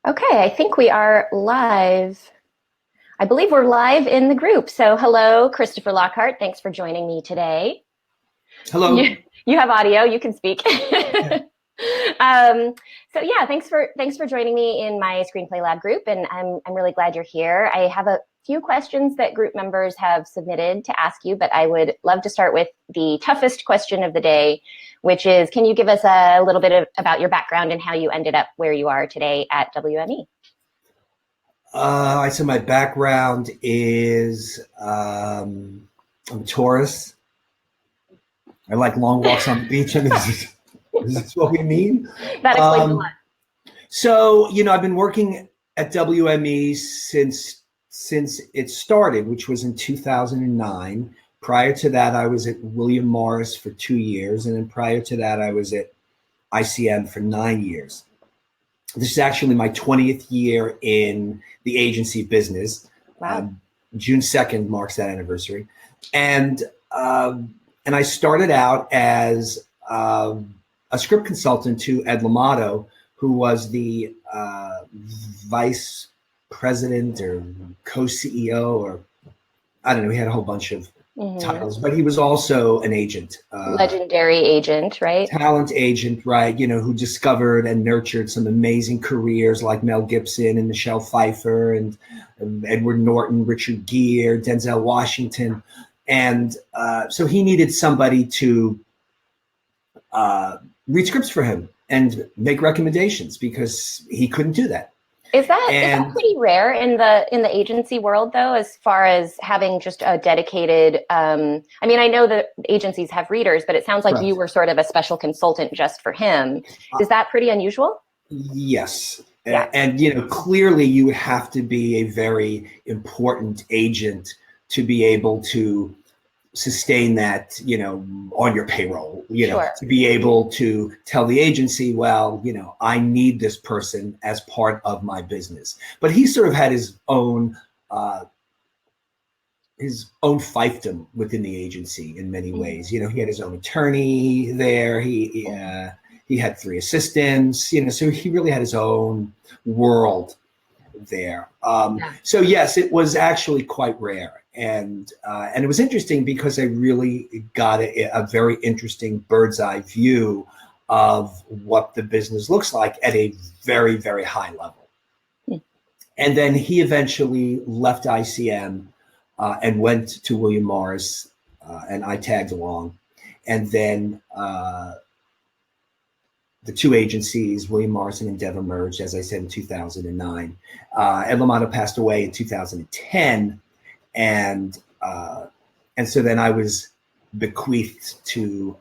Okay, I think we are live. I believe we're live in the group. So, hello, Christopher Lockhart. Thanks for joining me today. Hello. You, you have audio. You can speak. Yeah. um, so, yeah, thanks for joining me in my Screenplay Lab group, and I'm really glad you're here. I have a few questions that group members have submitted to ask you, but I would love to start with the toughest question of the day, which is, can you give us a little bit about your background and how you ended up where you are today at WME? I said my background is I'm a Taurus. I like long walks on the beach. And is this what we mean? That explains a lot. Um, so I've been working at WME since it started, which was in 2009. Prior to that, I was at William Morris for 2 years, and then prior to that, I was at ICM for 9 years. This is actually my 20th year in the agency business. Wow. June 2nd marks that anniversary. And and I started out as a script consultant to Ed Limato, who was the vice president or co-CEO, or I don't know, he had a whole bunch of titles, but he was also an agent. Legendary agent, right? Talent agent, right? Who discovered and nurtured some amazing careers like Mel Gibson and Michelle Pfeiffer and Edward Norton, Richard Gere, Denzel Washington. And so he needed somebody to read scripts for him and make recommendations because he couldn't do that. Is that pretty rare in the agency world, though, as far as having just a dedicated? I mean, I know that agencies have readers, but it sounds like you Correct. were sort of a special consultant just for him. Is that pretty unusual? Yes. Yeah, And clearly you would have to be a very important agent to be able to sustain that, on your payroll, sure. to be able to tell the agency, well, I need this person as part of my business. But he sort of had his own fiefdom within the agency in many ways. He had his own attorney there. He had three assistants. So he really had his own world there. Yeah. So yes, it was actually quite rare, and it was interesting because I really got a very interesting bird's eye view of what the business looks like at a very, very high level. And then he eventually left ICM and went to William Morris, and I tagged along. And then the two agencies, William Morris and Endeavor, merged, as I said, in 2009. Ed Limato passed away in 2010, and so then I was bequeathed to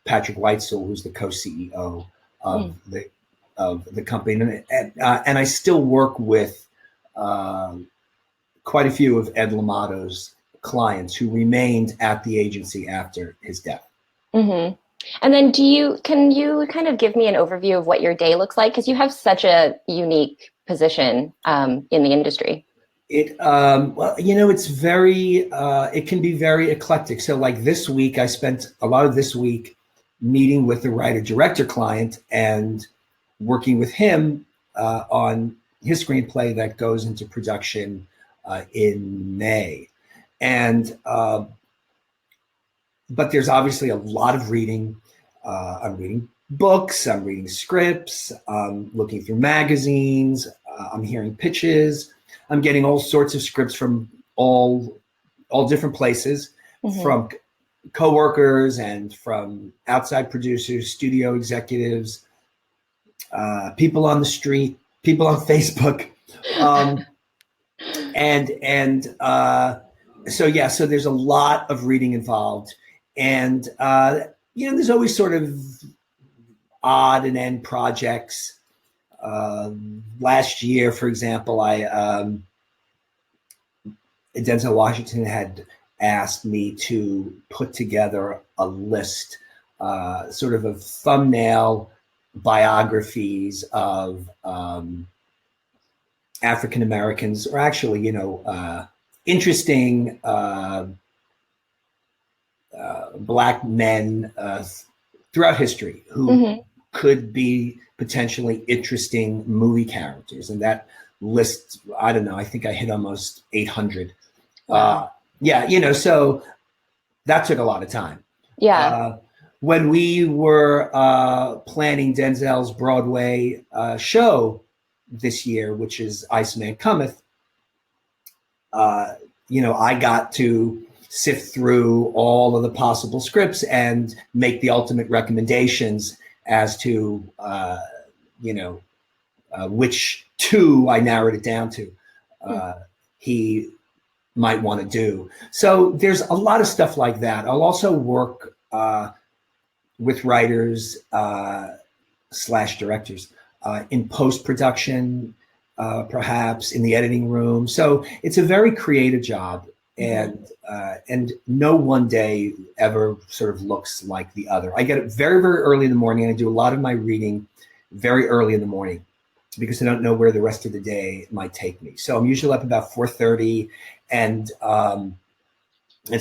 Patrick Weitzel, who's the co-CEO of the company, and I still work with quite a few of Ed Limato's clients who remained at the agency after his death. Mm-hmm. And then can you kind of give me an overview of what your day looks like? Because you have such a unique position in the industry. It can be very eclectic. So like this week, I spent a lot of this week meeting with the writer director client and working with him on his screenplay that goes into production in May. And but there's obviously a lot of reading. I'm reading books, I'm reading scripts, I'm looking through magazines, I'm hearing pitches, I'm getting all sorts of scripts from all different places, from coworkers and from outside producers, studio executives, people on the street, people on Facebook, so there's a lot of reading involved. And there's always sort of odd and end projects. Last year, for example, Denzel Washington had asked me to put together a list, sort of thumbnail biographies of African Americans, or actually, interesting Black men throughout history who could be potentially interesting movie characters. And that list, I don't know, I think I hit almost 800. Wow. Yeah, so that took a lot of time. Yeah. When we were planning Denzel's Broadway show this year, which is Iceman Cometh, I got to sift through all of the possible scripts and make the ultimate recommendations as to, which two I narrowed it down to he might want to do. So there's a lot of stuff like that. I'll also work with writers / directors in post-production, perhaps in the editing room. So it's a very creative job, and no one day ever sort of looks like the other. I get up very, very early in the morning, and I do a lot of my reading very early in the morning because I don't know where the rest of the day might take me. So I'm usually up about 4:30, and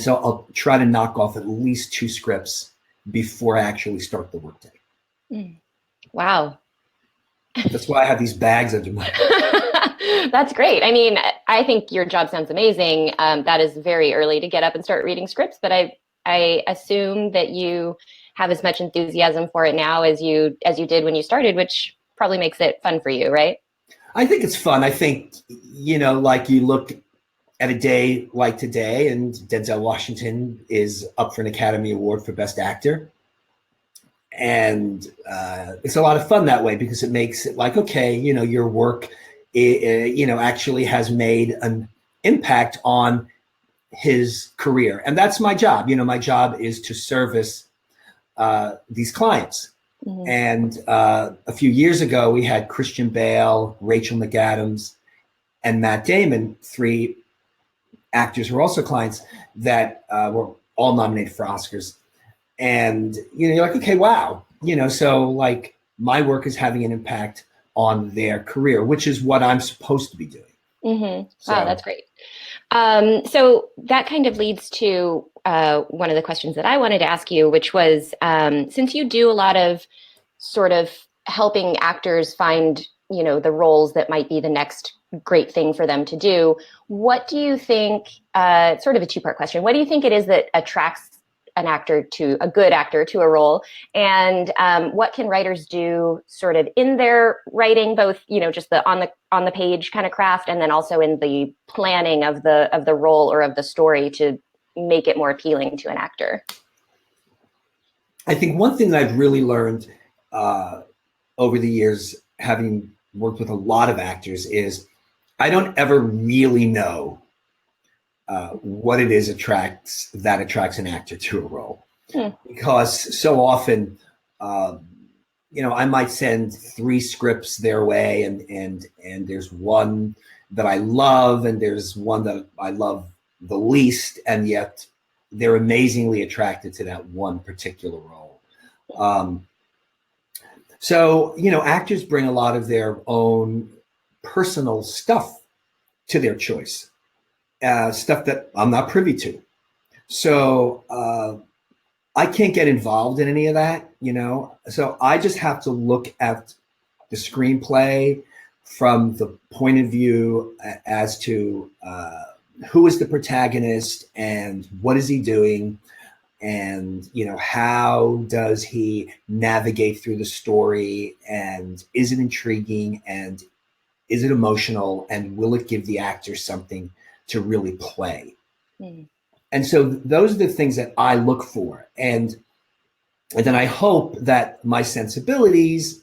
so I'll try to knock off at least 2 scripts before I actually start the workday. Wow. That's why I have these bags under my That's great. I mean, I think your job sounds amazing. That is very early to get up and start reading scripts, but I assume that you have as much enthusiasm for it now as you did when you started, which probably makes it fun for you, right? I think it's fun. I think, like you look at a day like today, and Denzel Washington is up for an Academy Award for Best Actor. And it's a lot of fun that way because it makes it like, okay, your work, actually has made an impact on his career. And that's my job. My job is to service these clients. Mm-hmm. And a few years ago, we had Christian Bale, Rachel McAdams, and Matt Damon, 3 actors who were also clients that were all nominated for Oscars. And, you're like, okay, wow. So like my work is having an impact on their career, which is what I'm supposed to be doing. Mm-hmm. So, wow, that's great. So that kind of leads to one of the questions that I wanted to ask you, which was, since you do a lot of sort of helping actors find, the roles that might be the next great thing for them to do, what do you think, sort of a 2-part question, what do you think it is that attracts a good actor to a role, and what can writers do sort of in their writing, both just the on the page kind of craft, and then also in the planning of the role or of the story to make it more appealing to an actor? I think one thing that I've really learned over the years, having worked with a lot of actors, is I don't ever really know what it is attracts an actor to a role. Because so often, I might send 3 scripts their way, and there's one that I love, and there's one that I love the least, and yet they're amazingly attracted to that one particular role. So, actors bring a lot of their own personal stuff to their choice. Stuff that I'm not privy to. So I can't get involved in any of that, So I just have to look at the screenplay from the point of view as to who is the protagonist and what is he doing, and, how does he navigate through the story, and is it intriguing, and is it emotional, and will it give the actor something to really play? And so those are the things that I look for. And then I hope that my sensibilities,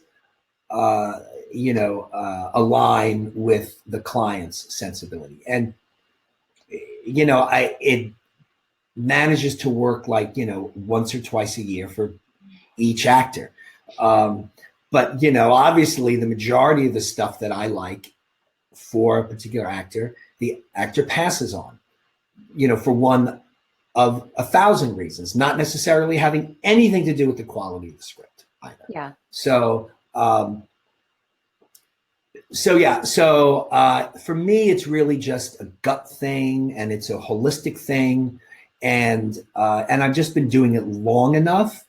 align with the client's sensibility. And, it manages to work like, once or twice a year for each actor. But, obviously the majority of the stuff that I like for a particular actor, the actor passes on, for one of 1,000 reasons, not necessarily having anything to do with the quality of the script either. Yeah. So for me, it's really just a gut thing, and it's a holistic thing. And I've just been doing it long enough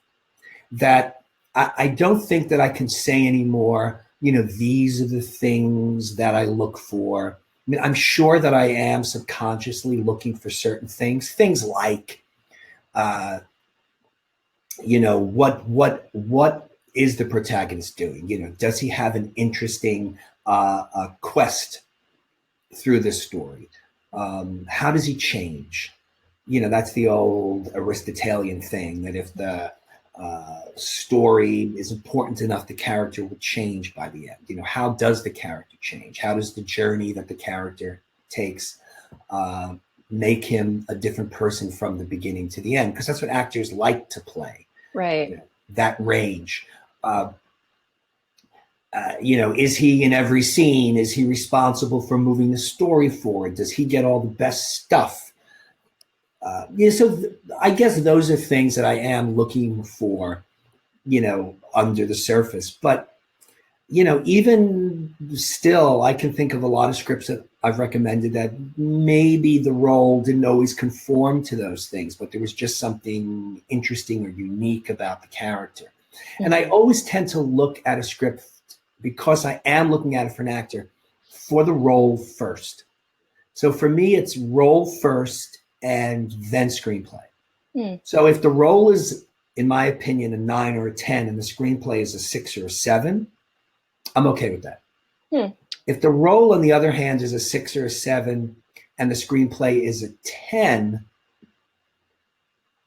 that I don't think that I can say anymore, these are the things that I look for. I mean, I'm sure that I am subconsciously looking for certain things like, what is the protagonist doing? Does he have an interesting quest through this story? How does he change? That's the old Aristotelian thing, that if the story is important enough, the character will change by the end. How does the character change? How does the journey that the character takes make him a different person from the beginning to the end? Because that's what actors like to play. Right. That range. Is he in every scene? Is he responsible for moving the story forward? Does he get all the best stuff? I guess those are things that I am looking for, under the surface. But, even still, I can think of a lot of scripts that I've recommended that maybe the role didn't always conform to those things, but there was just something interesting or unique about the character. Mm-hmm. And I always tend to look at a script, because I am looking at it for an actor, for the role first. So for me, it's role first and then screenplay. So if the role is, in my opinion, a 9 or a 10 and the screenplay is a 6 or a 7, I'm okay with that. If the role, on the other hand, is a 6 or a 7 and the screenplay is a 10,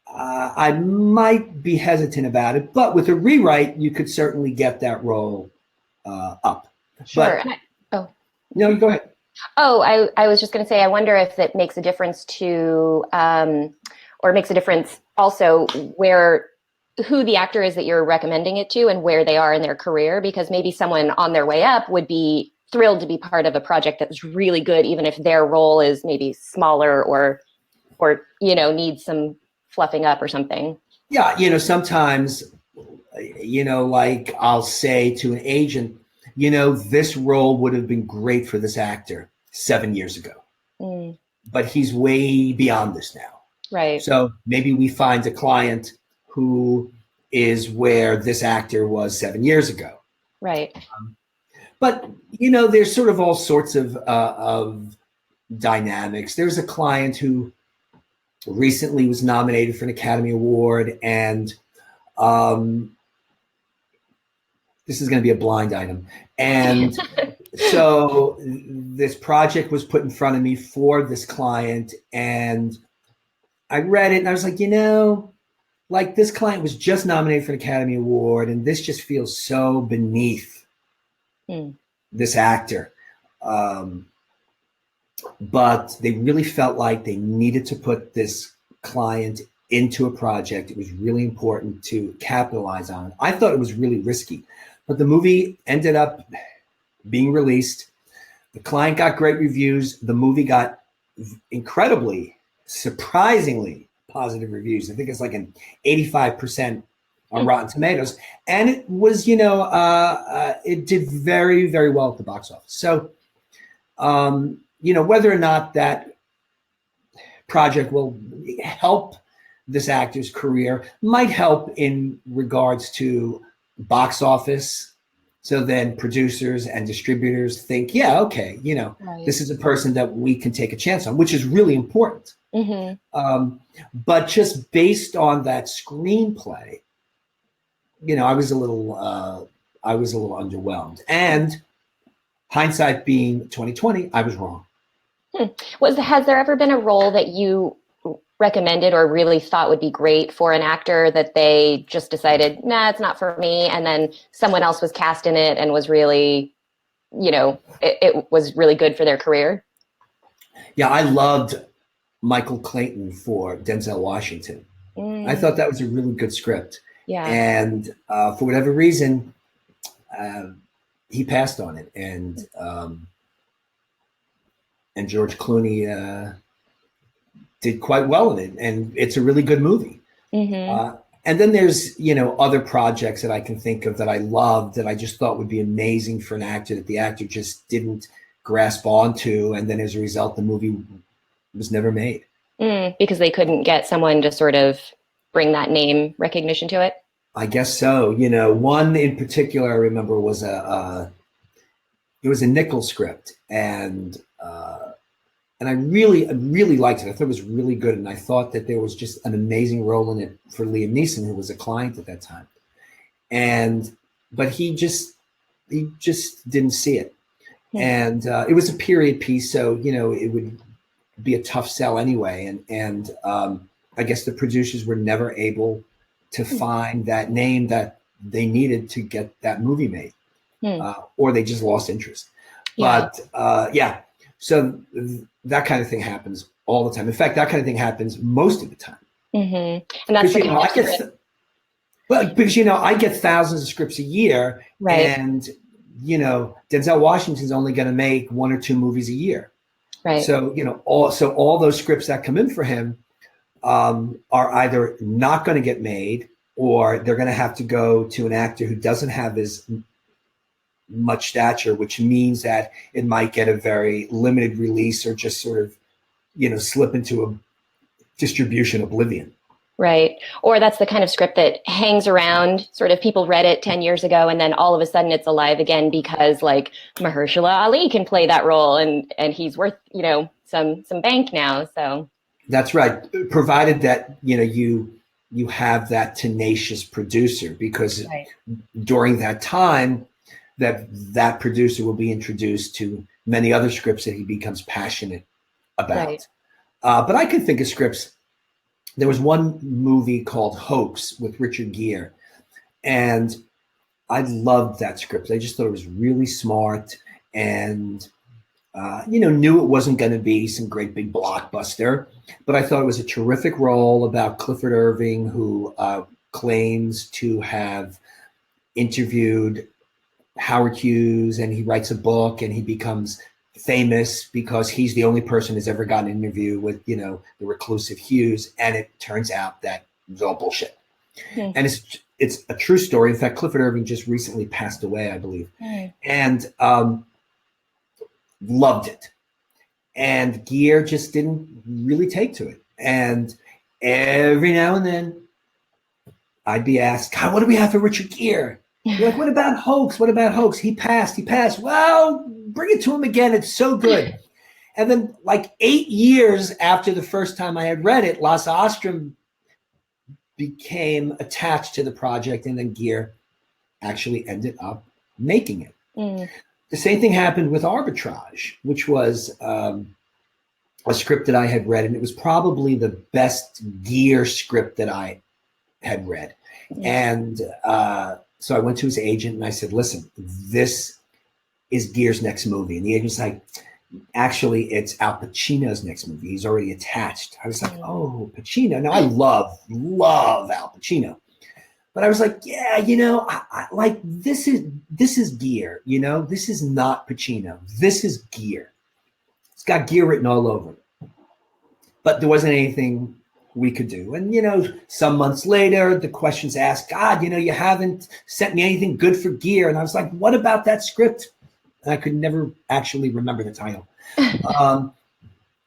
I might be hesitant about it. But with a rewrite, you could certainly get that role up. Sure. No, you go ahead. Oh, I was just going to say, I wonder if it makes a difference to, or makes a difference also who the actor is that you're recommending it to and where they are in their career, because maybe someone on their way up would be thrilled to be part of a project that's really good, even if their role is maybe smaller or needs some fluffing up or something. Yeah, sometimes, like I'll say to an agent, this role would have been great for this actor 7 years ago, but he's way beyond this now. Right. So maybe we find a client who is where this actor was 7 years ago. Right. But, there's sort of all sorts of dynamics. There's a client who recently was nominated for an Academy Award, and this is going to be a blind item. And so this project was put in front of me for this client, and I read it and I was like, this client was just nominated for an Academy Award, and this just feels so beneath this actor. But they really felt like they needed to put this client into a project. It was really important to capitalize on it. I thought it was really risky, but the movie ended up being released. The client got great reviews. The movie got incredibly, surprisingly positive reviews. I think it's like an 85% on Rotten Tomatoes. And it was, it did very, very well at the box office. So, whether or not that project will help this actor's career might help in regards to box office. So then producers and distributors think, yeah, okay, right, this is a person that we can take a chance on, which is really important. But just based on that screenplay, I was a little underwhelmed. And hindsight being 2020, I was wrong. Has there ever been a role that you recommended or really thought would be great for an actor that they just decided, nah, it's not for me, and then someone else was cast in it and was really, it was really good for their career? Yeah, I loved Michael Clayton for Denzel Washington. I thought that was a really good script. Yeah. And for whatever reason, he passed on it, and George Clooney did quite well in it, and it's a really good movie. And then there's other projects that I can think of that I loved that I just thought would be amazing for an actor that the actor just didn't grasp onto, and then as a result, the movie was never made. Because they couldn't get someone to sort of bring that name recognition to it. I guess so. You know, one in particular I remember was it was a nickel script, and I really liked it. I thought it was really good, and I thought that there was just an amazing role in it for Liam Neeson, who was a client at that time. But he just didn't see it, and it was a period piece, so you know it would be a tough sell anyway. And I guess the producers were never able to find that name that they needed to get that movie made, or they just lost interest. Yeah. But yeah, so that kind of thing happens all the time. In fact, that kind of thing happens most of the time. And that's the kind of script. Well, because you know, I get thousands of scripts a year, Right. and you know, Denzel Washington's only going to make 1 or 2 movies a year. Right. So you know, all those scripts that come in for him are either not going to get made, or they're going to have to go to an actor who doesn't have as much stature, which means that it might get a very limited release, or just sort of, you know, slip into a distribution oblivion. Right. Or that's the kind of script that hangs around, sort of people read it 10 years ago, and then all of a sudden it's alive again because like Mahershala Ali can play that role, and he's worth, you know, some bank now. So that's right. Provided that, you know, you have that tenacious producer, because during that time that producer will be introduced to many other scripts that he becomes passionate about. Right. But I can think of scripts. There was one movie called Hoax with Richard Gere, and I loved that script. I just thought it was really smart, and you know, knew it wasn't going to be some great big blockbuster, but I thought it was a terrific role about Clifford Irving, who claims to have interviewed Howard Hughes, and he writes a book, and he becomes famous because he's the only person who's ever gotten an interview with, you know, the reclusive Hughes, and it turns out that it's all bullshit. And it's a true story. In fact, Clifford Irving just recently passed away, I believe, and loved it. And Gere just didn't really take to it. And every now and then I'd be asked, God, what do we have for Richard Gere? You're like, what about Hoax? What about Hoax? He passed. Well, bring it to him again. It's so good. And then like 8 years after the first time I had read it, Lasse Ostrom became attached to the project, and then Gere actually ended up making it. The same thing happened with Arbitrage, which was a script that I had read, and it was probably the best Gere script that I had read. And so I went to his agent and I said, listen, this is Gere's next movie. And the agent's like, actually, it's Al Pacino's next movie. He's already attached. I was like, oh, Pacino. Now, I love Al Pacino. But I was like, yeah, you know, I like, this is Gere, you know, this is not Pacino. This is Gere. It's got Gere written all over it. But there wasn't anything we could do. And, you know, some months later, the question's asked, God, you know, you haven't sent me anything good for Gere. And I was like, what about that script? And I could never actually remember the title.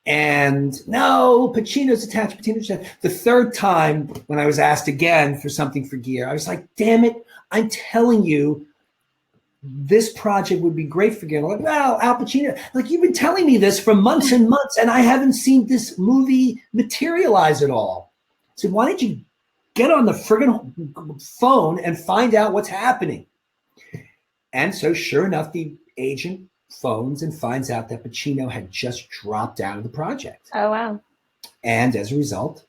And no, Pacino's attached. The third time when I was asked again for something for Gere, I was like, damn it, I'm telling you, this project would be great for Gere. I'm like, wow, Al Pacino, like, you've been telling me this for months and months, and I haven't seen this movie materialize at all. So why don't you get on the friggin' phone and find out what's happening? And so sure enough, the agent phones and finds out that Pacino had just dropped out of the project. Oh, wow. And as a result,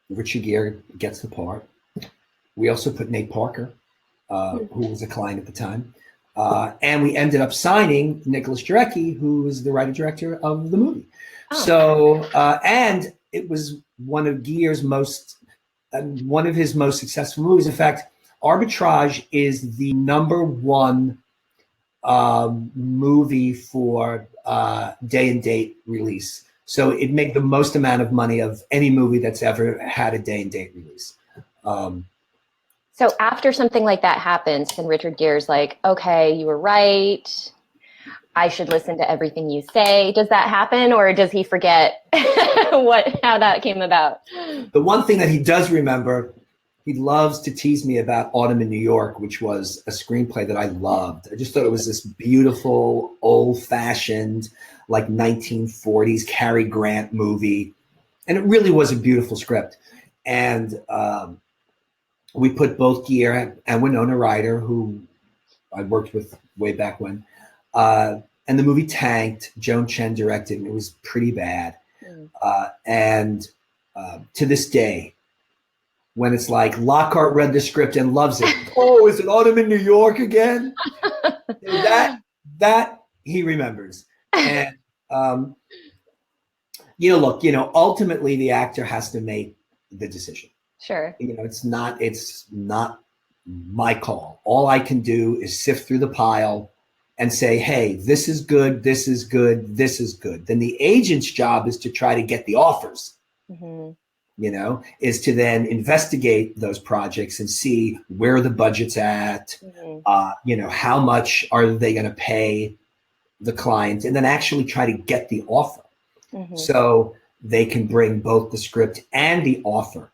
Richard Gere gets the part. We also put Nate Parker, who was a client at the time. And we ended up signing Nicholas Jarecki, who was the writer-director of the movie. Oh. So, and it was one of Gere's one of his most successful movies. In fact, Arbitrage is the #1 movie for day and date release. So it made the most amount of money of any movie that's ever had a day and date release. So after something like that happens, and Richard Gere's like, okay, you were right. I should listen to everything you say. Does that happen, or does he forget how that came about? The one thing that he does remember, he loves to tease me about Autumn in New York, which was a screenplay that I loved. I just thought it was this beautiful, old-fashioned, like 1940s Cary Grant movie. And it really was a beautiful script. And we put both Gere and Winona Ryder, who I worked with way back when, and the movie tanked. Joan Chen directed, and it was pretty bad. And to this day, when it's like Lockhart read the script and loves it, oh, is it Autumn in New York again? that he remembers. And look, ultimately the actor has to make the decision. Sure. It's not my call. All I can do is sift through the pile and say, hey, this is good, this is good, this is good. Then the agent's job is to try to get the offers. Mm-hmm. Is to then investigate those projects and see where the budget's at, mm-hmm. How much are they going to pay the client, and then actually try to get the offer. Mm-hmm. So they can bring both the script and the offer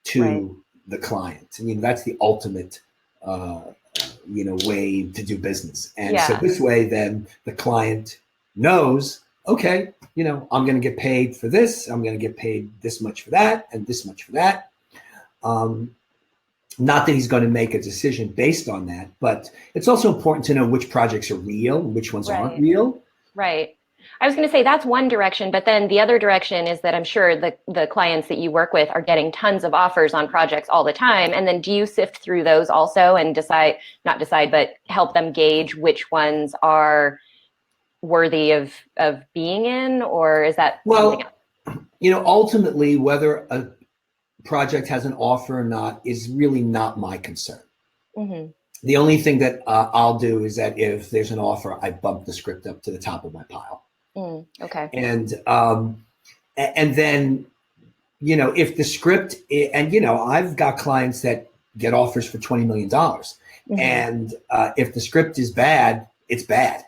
to the client. That's the ultimate, way to do business. And so this way, then the client knows, okay, I'm going to get paid for this. I'm going to get paid this much for that and this much for that. Not that he's going to make a decision based on that, but it's also important to know which projects are real, which ones aren't real. Right. I was going to say that's one direction, but then the other direction is that I'm sure the clients that you work with are getting tons of offers on projects all the time. And then do you sift through those also and but help them gauge which ones are worthy of being in, or is that something else? Ultimately, whether a project has an offer or not is really not my concern. Mm-hmm. The only thing that I'll do is that if there's an offer, I bump the script up to the top of my pile. Okay. And then, if the script, I've got clients that get offers for $20 million. Mm-hmm. And if the script is bad, it's bad.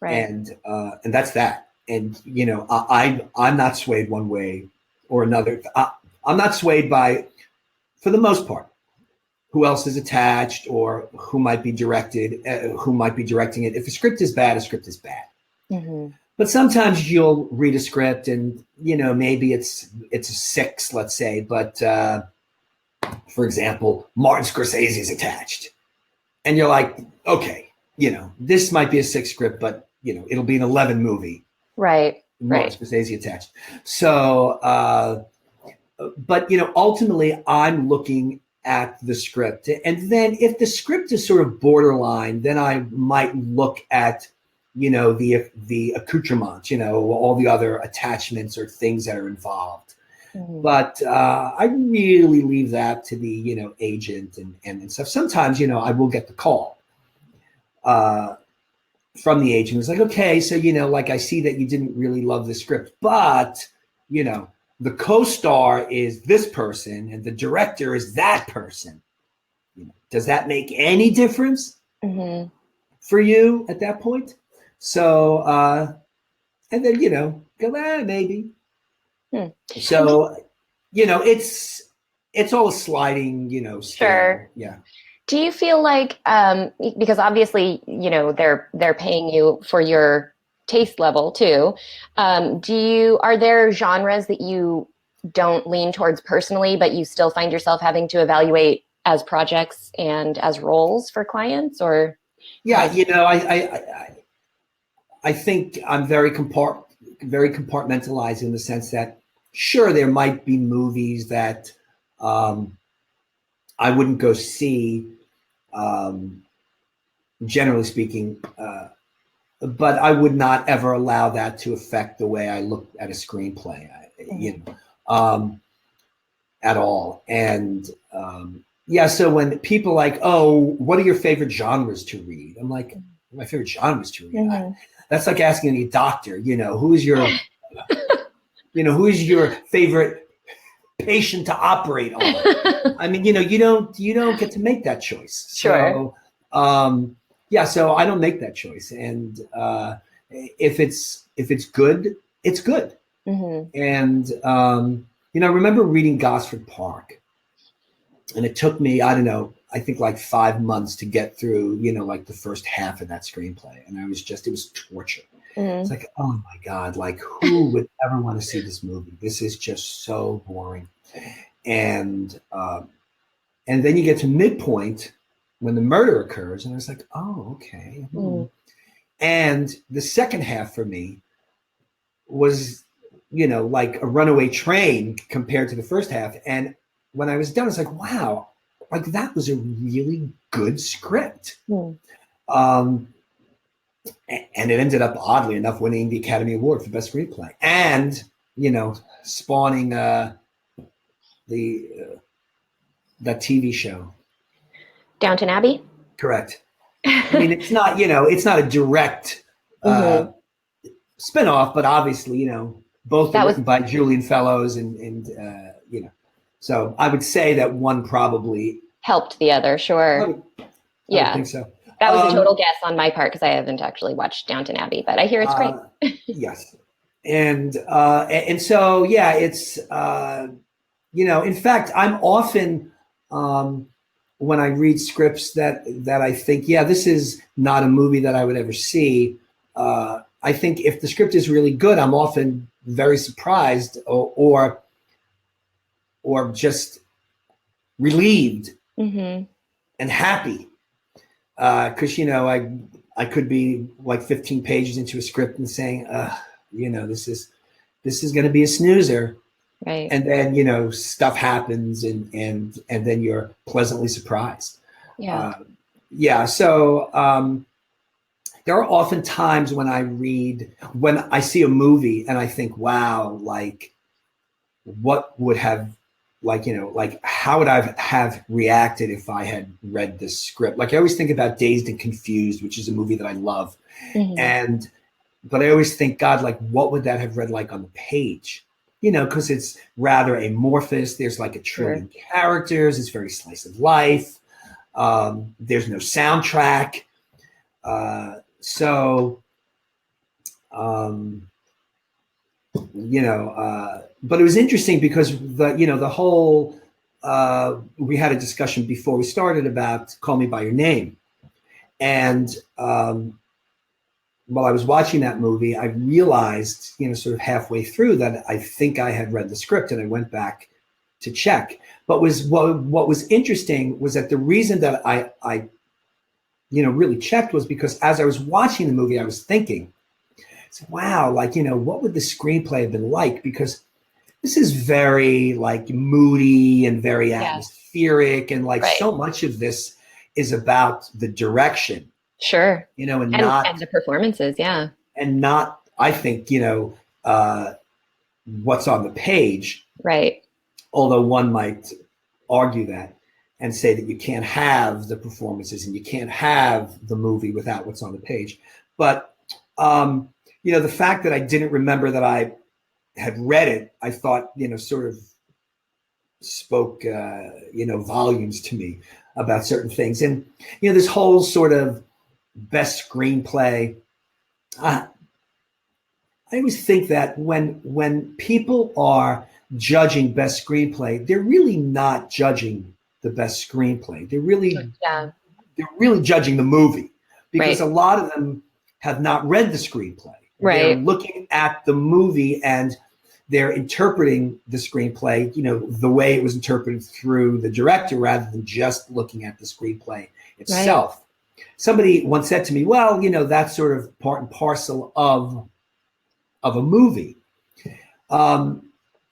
Right. And that's that. And, I'm not swayed one way or another. I'm not swayed by, for the most part, who else is attached or who might be directing it. If a script is bad, a script is bad. Mm-hmm. But sometimes you'll read a script and, maybe it's a 6, let's say. But, for example, Martin Scorsese is attached. And you're like, okay, this might be a 6 script, but, it'll be an 11 movie. Right. Martin Scorsese attached. So, but, ultimately I'm looking at the script. And then if the script is sort of borderline, then I might look at, the accoutrements, all the other attachments or things that are involved. Mm-hmm. But I really leave that to the, agent and stuff. Sometimes, I will get the call from the agent. It's like, okay, so, I see that you didn't really love the script, but, the co-star is this person and the director is that person. Does that make any difference for you at that point? So, and then, go, maybe. So, it's all a sliding, scale. Sure. Yeah. Do you feel like, because obviously, they're paying you for your taste level too. Are there genres that you don't lean towards personally, but you still find yourself having to evaluate as projects and as roles for clients, or? Yeah, I think I'm very compartmentalized in the sense that, sure, there might be movies that I wouldn't go see, generally speaking, but I would not ever allow that to affect the way I look at a screenplay, at all. And so when people like, oh, what are your favorite genres to read? I'm like, my favorite genres to read. Mm-hmm. That's like asking any doctor, who's your favorite patient to operate on? I mean, you don't get to make that choice. Sure. So, yeah, so I don't make that choice. And if it's good, it's good. Mm-hmm. And I remember reading Gosford Park, and it took me, I don't know, I think like 5 months to get through, like the first half of that screenplay. And it was torture. Mm-hmm. It's like, oh my God, like who would ever want to see this movie? This is just so boring. And then you get to midpoint when the murder occurs, and I was like, oh, okay. Mm-hmm. And the second half for me was, like a runaway train compared to the first half. And when I was done, I was like, wow, like that was a really good script. And it ended up, oddly enough, winning the Academy Award for Best Screenplay, and spawning that TV show, Downton Abbey. Correct. I mean, it's not a direct Mm-hmm. spinoff, but obviously, both That were was written by Julian Fellows, and so I would say that one probably helped the other. Sure. I would Yeah. think so. That was a total guess on my part because I haven't actually watched Downton Abbey, but I hear it's great. Yes. And so, yeah, it's, in fact, I'm often, when I read scripts that I think, yeah, this is not a movie that I would ever see. I think if the script is really good, I'm often very surprised or just relieved Mm-hmm. and happy. Because I could be like 15 pages into a script and saying, this is going to be a snoozer, Right? And then stuff happens, and then you're pleasantly surprised. Yeah. So there are often times when I see a movie and I think, wow, like what would have, like how would I have reacted if I had read this script? Like I always think about Dazed and Confused, which is a movie that I love. Mm-hmm. But I always think, God, like what would that have read like on the page? Because it's rather amorphous. There's like a trillion characters. It's very slice of life. There's no soundtrack. But it was interesting because the whole, we had a discussion before we started about Call Me by Your Name. And while I was watching that movie, I realized, sort of halfway through that I think I had read the script, and I went back to check. But what was interesting was that the reason that I really checked was because as I was watching the movie, I was thinking, wow, like, what would the screenplay have been like? Because this is very like moody and very atmospheric, and like so much of this is about the direction. Sure. And the performances, and not, I think, what's on the page. Right. Although one might argue that and say that you can't have the performances and you can't have the movie without what's on the page. But the fact that I didn't remember that I had read it, I thought, sort of spoke, volumes to me about certain things. And, this whole sort of best screenplay, I always think that when people are judging best screenplay, they're really not judging the best screenplay. They're really judging the movie, because a lot of them have not read the screenplay. Right. They're looking at the movie and they're interpreting the screenplay, the way it was interpreted through the director, rather than just looking at the screenplay itself. Right. Somebody once said to me, well, that's sort of part and parcel of a movie. And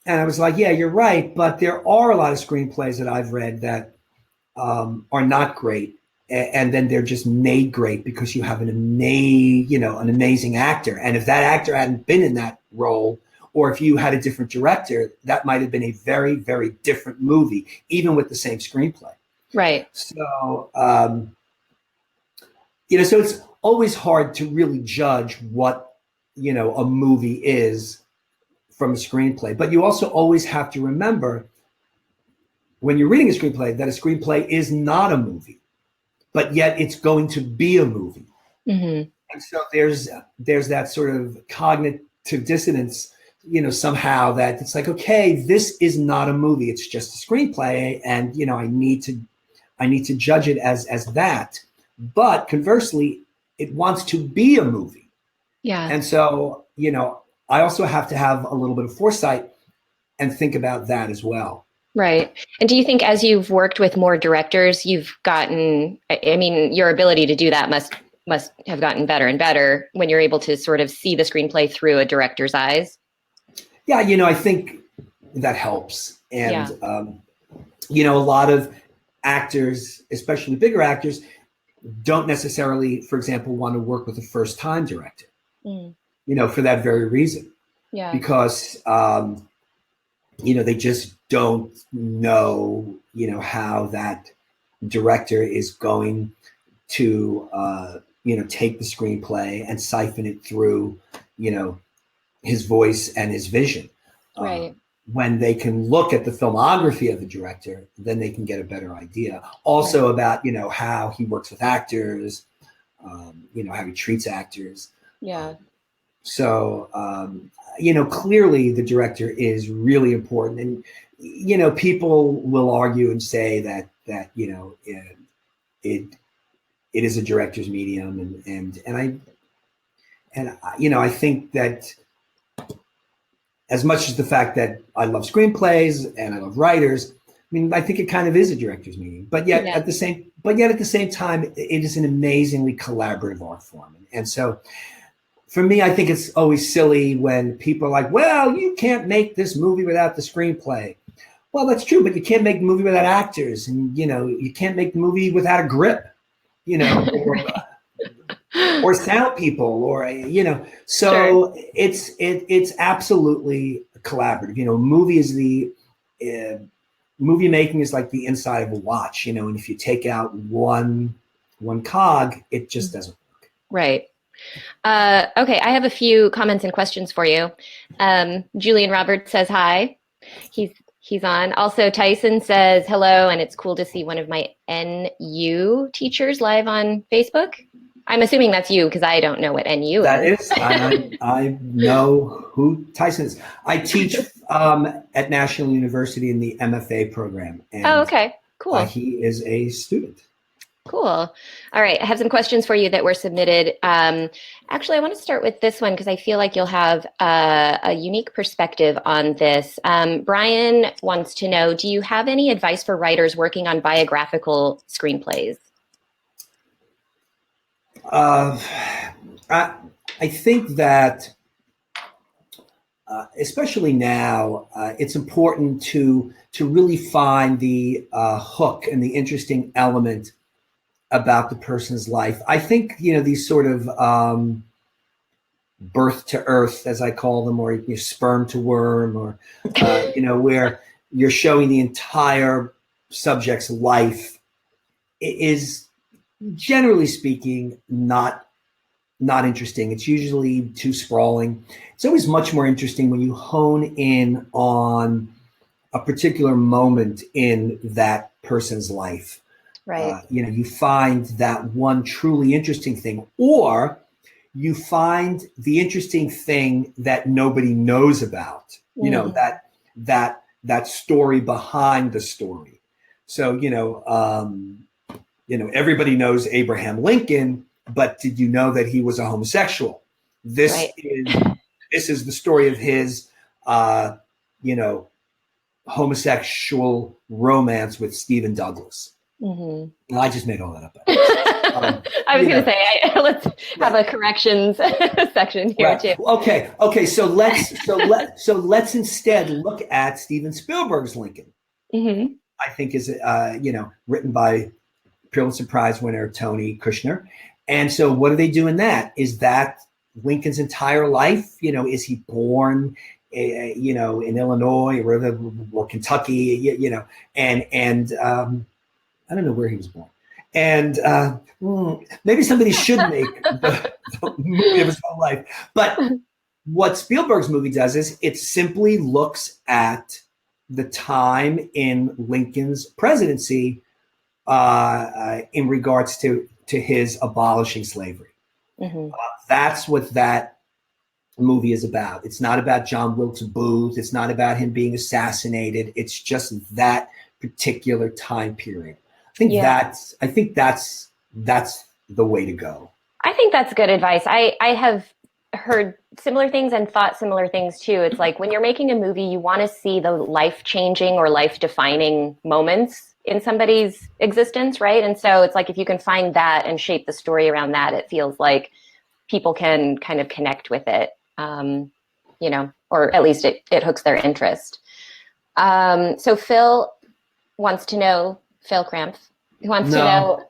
I was like, yeah, you're right. But there are a lot of screenplays that I've read that are not great. And then they're just made great because you have an amazing actor. And if that actor hadn't been in that role, or if you had a different director, that might have been a very, very different movie, even with the same screenplay. Right. So, so it's always hard to really judge what, a movie is from a screenplay. But you also always have to remember when you're reading a screenplay that a screenplay is not a movie. but yet it's going to be a movie. Mm-hmm. And so there's that sort of cognitive dissonance, somehow that it's like, okay, this is not a movie. It's just a screenplay. And, I need to judge it as that. But conversely, it wants to be a movie. Yeah. And so, I also have to have a little bit of foresight and think about that as well. Right. And do you think as you've worked with more directors, you've gotten, your ability to do that must have gotten better and better when you're able to sort of see the screenplay through a director's eyes? Yeah, I think that helps. And, Yeah. A lot of actors, especially bigger actors, don't necessarily, for example, want to work with a first-time director, for that very reason. Yeah. Because, they just don't know, how that director is going to, take the screenplay and siphon it through, his voice and his vision. Right. When they can look at the filmography of the director, then they can get a better idea. Also about, how he works with actors, how he treats actors. Yeah. So, clearly the director is really important. And, people will argue and say that it is a director's medium. I think that as much as the fact that I love screenplays and I love writers, I think it kind of is a director's medium. But yet at the same time, it is an amazingly collaborative art form. And so for me, I think it's always silly when people are like, well, you can't make this movie without the screenplay. Well, that's true, but you can't make the movie without actors. And, you can't make the movie without a grip, or sound people, or, so sure. It's absolutely collaborative. Movie making is like the inside of a watch, and if you take out one cog, it just doesn't work. Right. Okay, I have a few comments and questions for you. Julian Roberts says hi. He's on. Also, Tyson says hello, and it's cool to see one of my NU teachers live on Facebook. I'm assuming that's you because I don't know what NU that is. That is. I know who Tyson is. I teach at National University in the MFA program. And, okay. Cool. He is a student. Cool. All right. I have some questions for you that were submitted. Actually, I want to start with this one because I feel like you'll have a unique perspective on this. Brian wants to know, do you have any advice for writers working on biographical screenplays? I think that, especially now, it's important to really find the hook and the interesting element about the person's life. I think, these sort of birth to earth, as I call them, or sperm to worm, or, where you're showing the entire subject's life is, generally speaking, not interesting. It's usually too sprawling. It's always much more interesting when you hone in on a particular moment in that person's life. Right. You find that one truly interesting thing, or you find the interesting thing that nobody knows about, that story behind the story. So, everybody knows Abraham Lincoln, but did you know that he was a homosexual? This is the story of his, homosexual romance with Stephen Douglas. Mm-hmm. I just made all that up. I was going to say, let's have a corrections section here too. Okay. So let's instead look at Steven Spielberg's Lincoln. Mm-hmm. I think is written by Pulitzer Prize winner Tony Kushner. And so what do they do in that? Is that Lincoln's entire life? Is he born, in Illinois or Kentucky? And I don't know where he was born. And maybe somebody should make the movie of his whole life. But what Spielberg's movie does is it simply looks at the time in Lincoln's presidency in regards to his abolishing slavery. Mm-hmm. That's what that movie is about. It's not about John Wilkes Booth. It's not about him being assassinated. It's just that particular time period. I think that's the way to go. I think that's good advice. I have heard similar things and thought similar things too. It's like when you're making a movie, you want to see the life-changing or life-defining moments in somebody's existence, right? And so it's like if you can find that and shape the story around that, it feels like people can kind of connect with it, you know, or at least it hooks their interest. So Phil wants to know, Phil Cramp, he wants to know.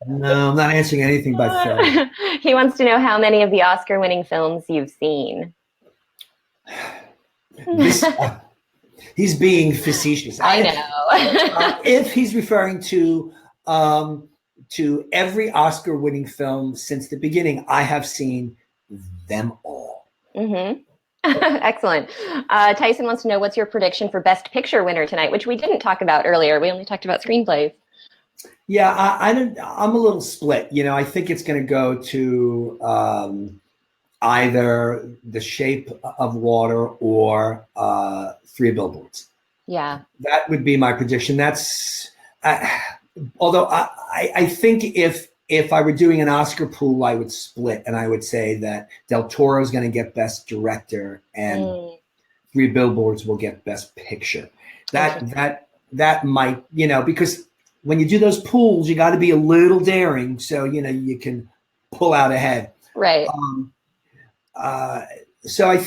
No, I'm not answering anything by Phil. He wants to know how many of the Oscar-winning films you've seen. He's being facetious. I know. If he's referring to every Oscar-winning film since the beginning, I have seen them all. Mm-hmm. Excellent. Tyson wants to know, what's your prediction for Best Picture winner tonight, which we didn't talk about earlier. We only talked about screenplays. Yeah, I'm a little split. You know, I think it's going to go to either The Shape of Water or Three Billboards. Yeah. That would be my prediction. That's although I think if I were doing an Oscar pool, I would split and I would say that Del Toro is going to get Best Director and Three Billboards will get Best Picture. That might, you know, because when you do those pools, you got to be a little daring so, you know, you can pull out ahead. Right. So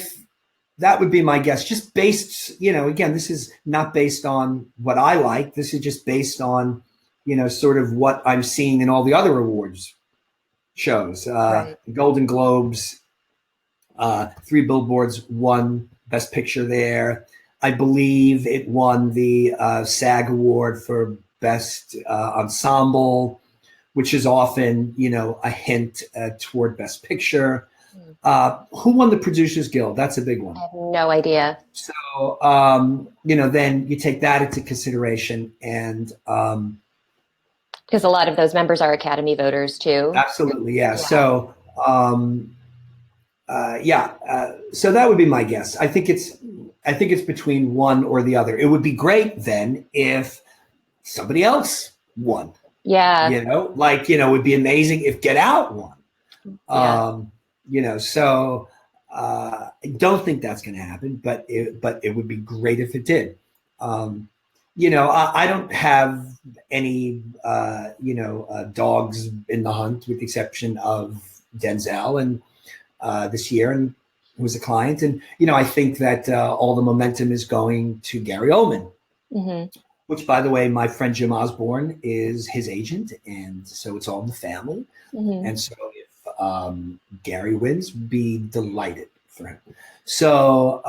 that would be my guess, just based, you know, again, this is not based on what I like. This is just based on, you know, sort of what I'm seeing in all the other awards shows. The Golden Globes, Three Billboards won Best Picture there. I believe it won the SAG Award for Best Ensemble, which is often, you know, a hint toward Best Picture. Who won the Producers Guild? That's a big one. I have no idea. So, you know, then you take that into consideration and because a lot of those members are Academy voters too. Absolutely, yeah. So, so that would be my guess. I think it's between one or the other. It would be great then if somebody else won. Yeah. You know, like, you know, it would be amazing if Get Out won. Yeah. You know, so I don't think that's going to happen, but it would be great if it did. You know, I don't have any, you know, dogs in the hunt with the exception of Denzel and this year, and who was a client. And, you know, I think that all the momentum is going to Gary Oldman, which, by the way, my friend Jim Osborne is his agent. And so it's all in the family. And so if Gary wins, be delighted for him. So,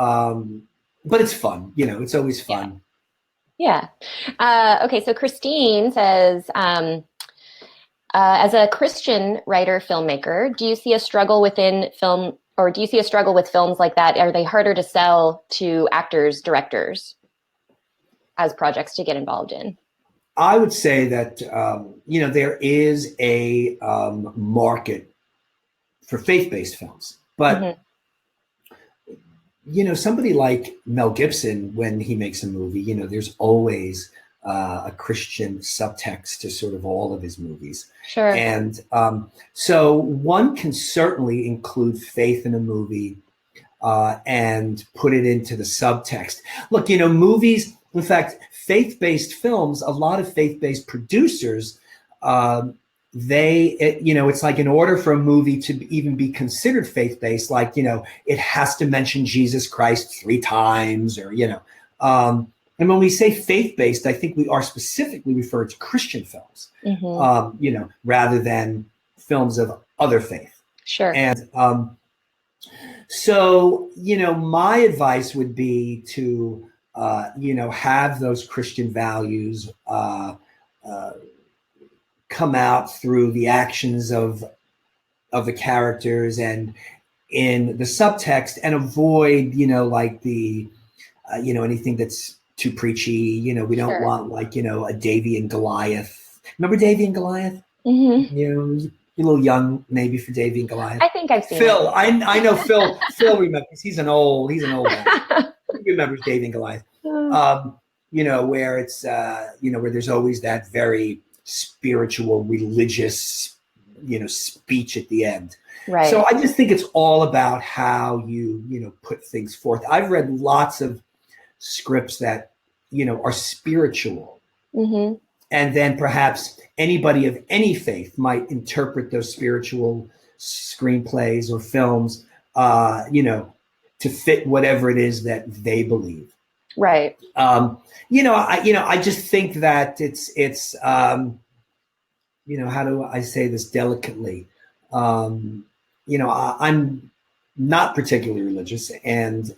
but it's fun. You know, it's always fun. Yeah. Okay. So Christine says, as a Christian writer filmmaker, do you see a struggle within film, or do you see a struggle with films like that? Are they harder to sell to actors, directors as projects to get involved in? I would say that, you know, there is a market for faith-based films, but you know, somebody like Mel Gibson, when he makes a movie, you know, there's always a Christian subtext to sort of all of his movies. Sure. And so one can certainly include faith in a movie and put it into the subtext. Look, you know, movies, in fact, faith-based films, a lot of faith-based producers, you know, it's like in order for a movie to even be considered faith-based, like, you know, it has to mention Jesus Christ 3 times or, you know, and when we say faith-based, I think we are specifically referred to Christian films, you know, rather than films of other faith. Sure. And so, you know, my advice would be to, you know, have those Christian values come out through the actions of the characters and in the subtext, and avoid, you know, like the, you know, anything that's too preachy. You know, we don't Sure. want like, you know, a Davy and Goliath. Remember Davy and Goliath? Mm-hmm. You know, you're a little young maybe for Davy and Goliath. I think I've seen Phil, I know Phil. Phil remembers. He's an old guy. it. He remembers Davy and Goliath. You know, where it's you know, where there's always that very spiritual, religious, you know, speech at the end. Right. So I just think it's all about how you know, put things forth. I've read lots of scripts that, you know, are spiritual. Mm-hmm. And then perhaps anybody of any faith might interpret those spiritual screenplays or films, you know, to fit whatever it is that they believe. Right. You know, I just think that it's you know, how do I say this delicately? You know, I'm not particularly religious, and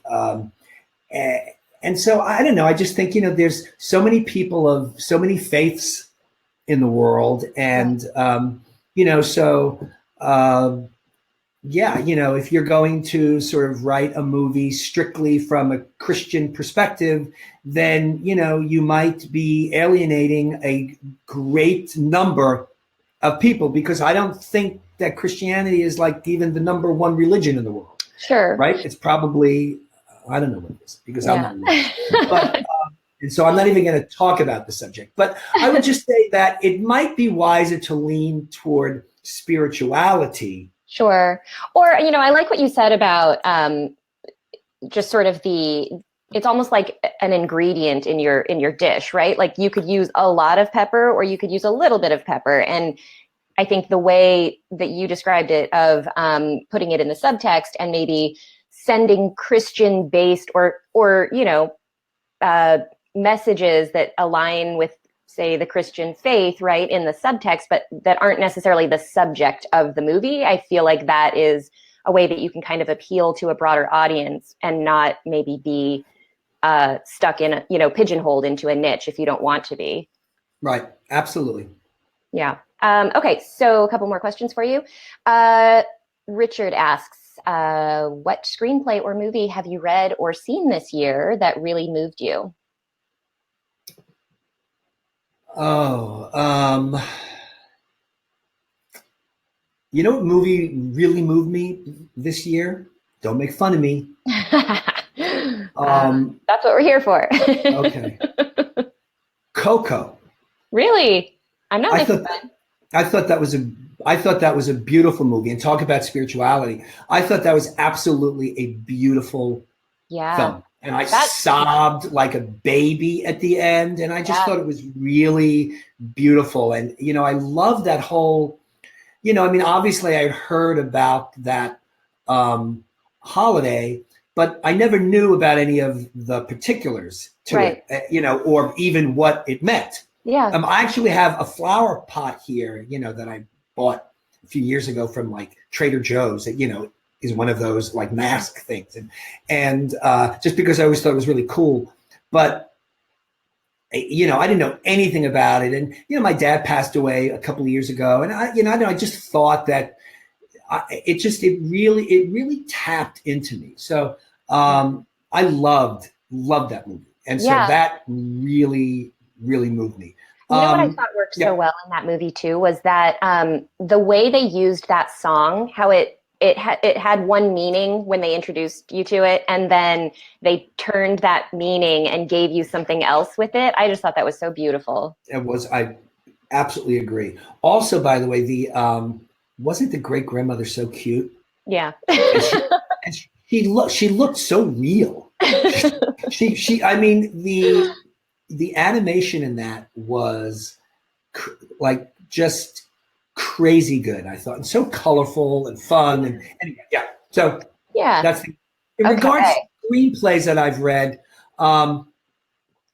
so I don't know. I just think, you know, there's so many people of so many faiths in the world, and you know, so yeah, you know, if you're going to sort of write a movie strictly from a Christian perspective, then, you know, you might be alienating a great number of people, because I don't think that Christianity is like even the number one religion in the world. Sure. Right? It's probably, I don't know what it is, because I'm not religious. But, and so I'm not even going to talk about the subject. But I would just say that it might be wiser to lean toward spirituality. Sure. Or, you know, I like what you said about just sort of it's almost like an ingredient in your dish, right? Like you could use a lot of pepper or you could use a little bit of pepper. And I think the way that you described it of putting it in the subtext and maybe sending Christian based or, you know, messages that align with, say, the Christian faith, right, in the subtext, but that aren't necessarily the subject of the movie. I feel like that is a way that you can kind of appeal to a broader audience and not maybe be stuck in a, you know, pigeonholed into a niche if you don't want to be. Right. Absolutely. Yeah. Okay. So a couple more questions for you. Richard asks, what screenplay or movie have you read or seen this year that really moved you? Oh, you know what movie really moved me this year? Don't make fun of me. That's what we're here for. Okay. Coco. Really? I'm not I making thought fun. I thought that was a beautiful movie. And talk about spirituality. I thought that was absolutely a beautiful Yeah. film. And I sobbed like a baby at the end. And I just thought it was really beautiful. And, you know, I love that whole, you know, I mean, obviously I heard about that holiday, but I never knew about any of the particulars to it, you know, or even what it meant. Yeah. I actually have a flower pot here, you know, that I bought a few years ago from like Trader Joe's that, you know, is one of those like mask things. And just because I always thought it was really cool. But, you know, I didn't know anything about it. And, you know, my dad passed away a couple of years ago. And I just thought that it really tapped into me. So I loved that movie. And so that really moved me. You know what I thought worked so well in that movie too was that the way they used that song, how it had one meaning when they introduced you to it, and then they turned that meaning and gave you something else with it. I just thought that was so beautiful. It was. I absolutely agree. Also, by the way, wasn't the great grandmother so cute? Yeah. and she looked so real. I mean, the animation in that was like just crazy good, I thought, and so colorful and fun. And anyway, so that's in regards to screenplays that I've read,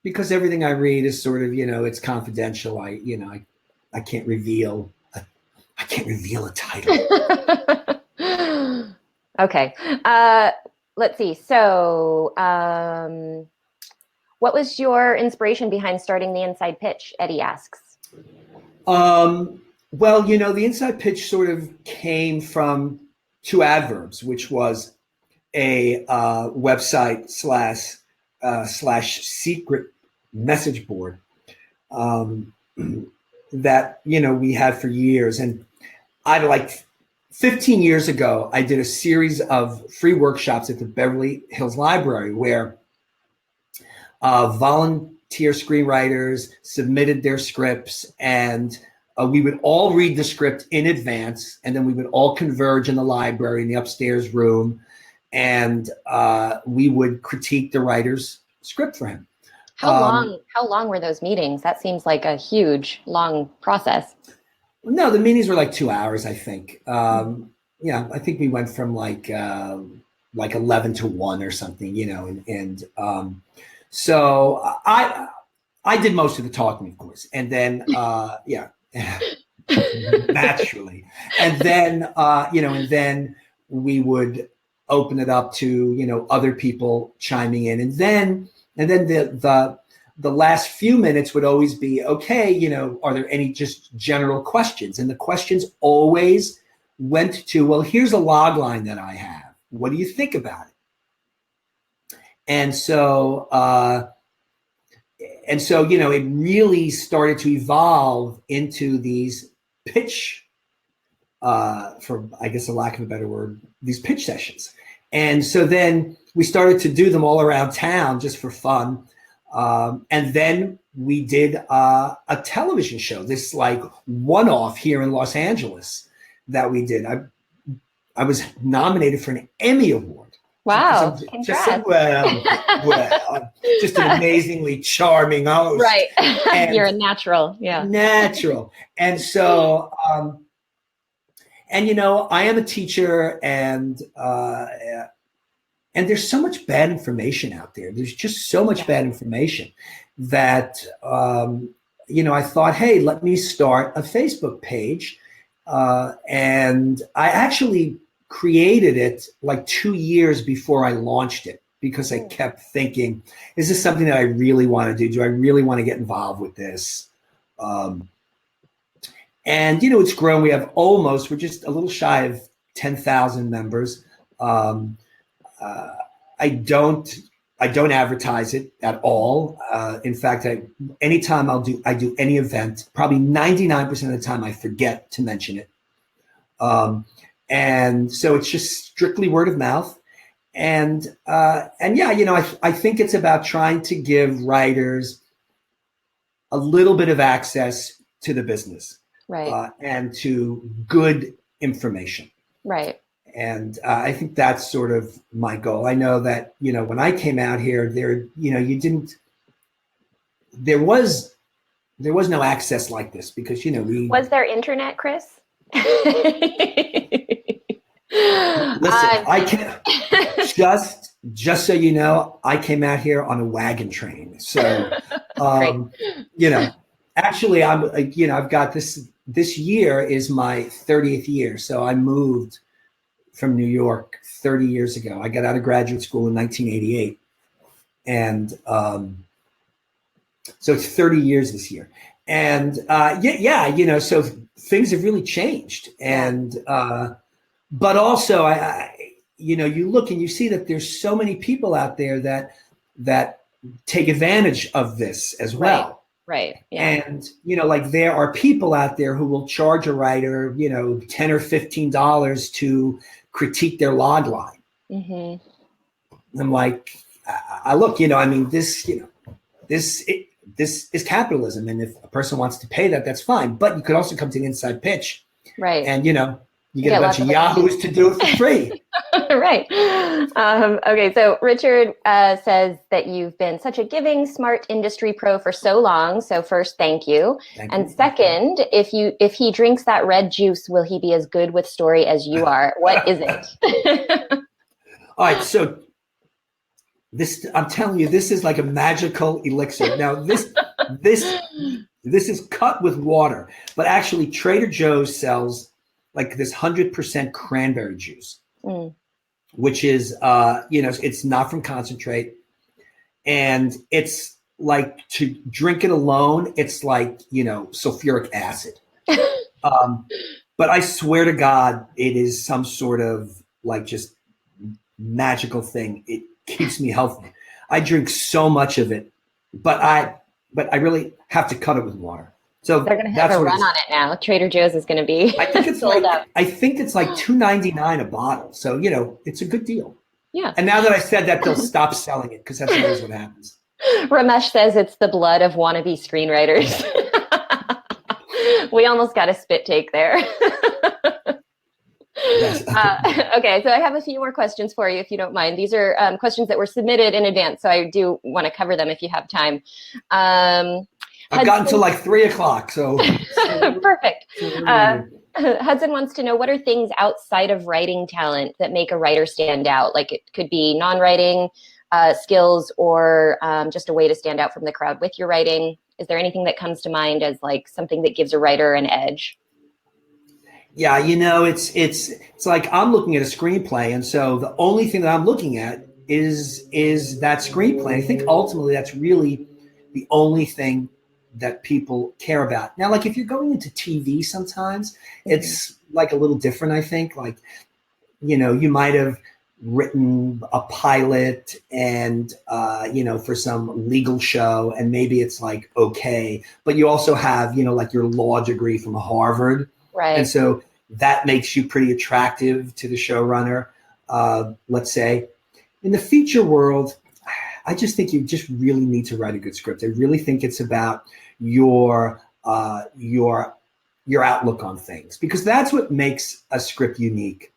because everything I read is sort of, you know, it's confidential. I can't reveal a title. Okay. Let's see. So, what was your inspiration behind starting the Inside Pitch? Eddie asks. Well, you know, the Inside Pitch sort of came from two adverbs, which was a website slash secret message board that, we had for years. And I like 15 years ago, I did a series of free workshops at the Beverly Hills Library where volunteer screenwriters submitted their scripts, and we would all read the script in advance, and then we would all converge in the library in the upstairs room, and we would critique the writer's script for him. How long were those meetings? That seems like a huge, long process. No, the meetings were like 2 hours, I think. Yeah, I think we went from like 11 to 1 or something, so I did most of the talking, of course, and then naturally, and then we would open it up to other people chiming in, and then the last few minutes would always be, okay, are there any just general questions? And the questions always went to, well, here's a log line that I have. What do you think about it? And so, it really started to evolve into these pitch, for I guess a lack of a better word, these pitch sessions. And so then we started to do them all around town just for fun. And then we did a television show, this like one-off here in Los Angeles that we did. I was nominated for an Emmy Award. Wow! Just an amazingly charming host. Right, you're a natural. Yeah, natural. And so, I am a teacher, and there's so much bad information out there. There's just so much bad information that, I thought, hey, let me start a Facebook page. And I actually created it like 2 years before I launched it, because I kept thinking, is this something that I really want to do? Do I really want to get involved with this? And, it's grown. We're just a little shy of 10,000 members. I don't advertise it at all. In fact, anytime I do any event, probably 99% of the time I forget to mention it. And so it's just strictly word of mouth. And I think it's about trying to give writers a little bit of access to the business, right, and to good information. Right. And I think that's sort of my goal. I know that, when I came out here, there was no access like this, because, was there internet, Chris? Listen, I can't, just so you know, I came out here on a wagon train. So, actually I've got this year is my 30th year. So I moved from New York 30 years ago. I got out of graduate school in 1988. And so it's 30 years this year. And so things have really changed. And but also you look and you see that there's so many people out there that take advantage of this as well. Right. Yeah. And like there are people out there who will charge a writer, $10 or $15 to critique their log line. Mm-hmm. I'm like, I look, this is capitalism, and if a person wants to pay that, that's fine. But you could also come to an inside pitch, right? And you get a bunch of yahoos to do it for free. Right. Okay. So Richard says that you've been such a giving, smart industry pro for so long. So first, thank you. And second, if he drinks that red juice, will he be as good with story as you are? What is it? All right. So I'm telling you, this is like a magical elixir. Now this is cut with water, but actually Trader Joe's sells like this 100% cranberry juice, which is, it's not from concentrate, and it's like, to drink it alone, it's like, sulfuric acid. But I swear to God, it is some sort of like just magical thing. It keeps me healthy. I drink so much of it but I really have to cut it with water. So They're going to have that's a what it run is. on it now. Trader Joe's is going to be I think it's sold like out. $2.99 a bottle. So, it's a good deal. Yeah. And now that I said that, they'll stop selling it because that's always what happens. Ramesh says it's the blood of wannabe screenwriters. We almost got a spit take there. Yes. Okay, so I have a few more questions for you, if you don't mind. These are questions that were submitted in advance, so I do want to cover them if you have time. I've gotten to like 3:00, so perfect. Hudson wants to know, what are things outside of writing talent that make a writer stand out? Like, it could be non-writing skills, or just a way to stand out from the crowd with your writing. Is there anything that comes to mind as like something that gives a writer an edge? Yeah, it's like I'm looking at a screenplay, and so the only thing that I'm looking at is that screenplay. I think ultimately that's really the only thing that people care about. Now, like if you're going into TV, sometimes it's like a little different. I think, like, you might have written a pilot and for some legal show, and maybe it's like okay, but you also have like your law degree from Harvard. Right. And so that makes you pretty attractive to the showrunner. Let's say in the feature world, I just think you just really need to write a good script. I really think it's about your outlook on things, because that's what makes a script unique.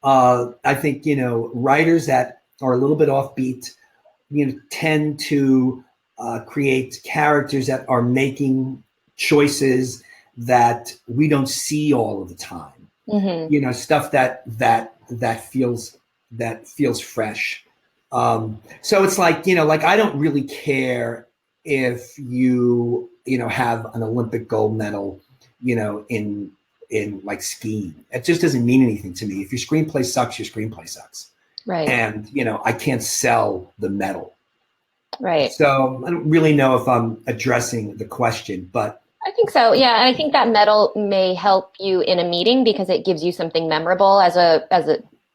I think writers that are a little bit offbeat, tend to create characters that are making choices that we don't see all of the time. Mm-hmm. Stuff that feels fresh. So it's like like I don't really care if you have an Olympic gold medal, in like skiing. It just doesn't mean anything to me. If your screenplay sucks, your screenplay sucks. Right. And I can't sell the medal. Right. So I don't really know if I'm addressing the question, but I think so. Yeah, and I think that medal may help you in a meeting because it gives you something memorable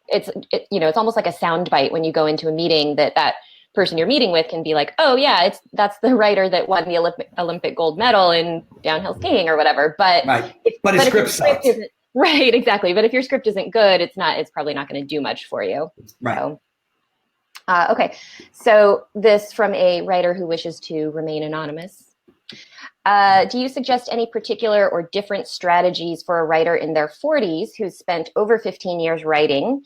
it's almost like a sound bite when you go into a meeting that person you're meeting with can be like, oh yeah, that's the writer that won the Olympic gold medal in downhill skiing or whatever. But right. But his script sucks. Right, exactly. But if your script isn't good, it's probably not going to do much for you. Right. So, okay. So this from a writer who wishes to remain anonymous. Do you suggest any particular or different strategies for a writer in their 40s who's spent over 15 years writing?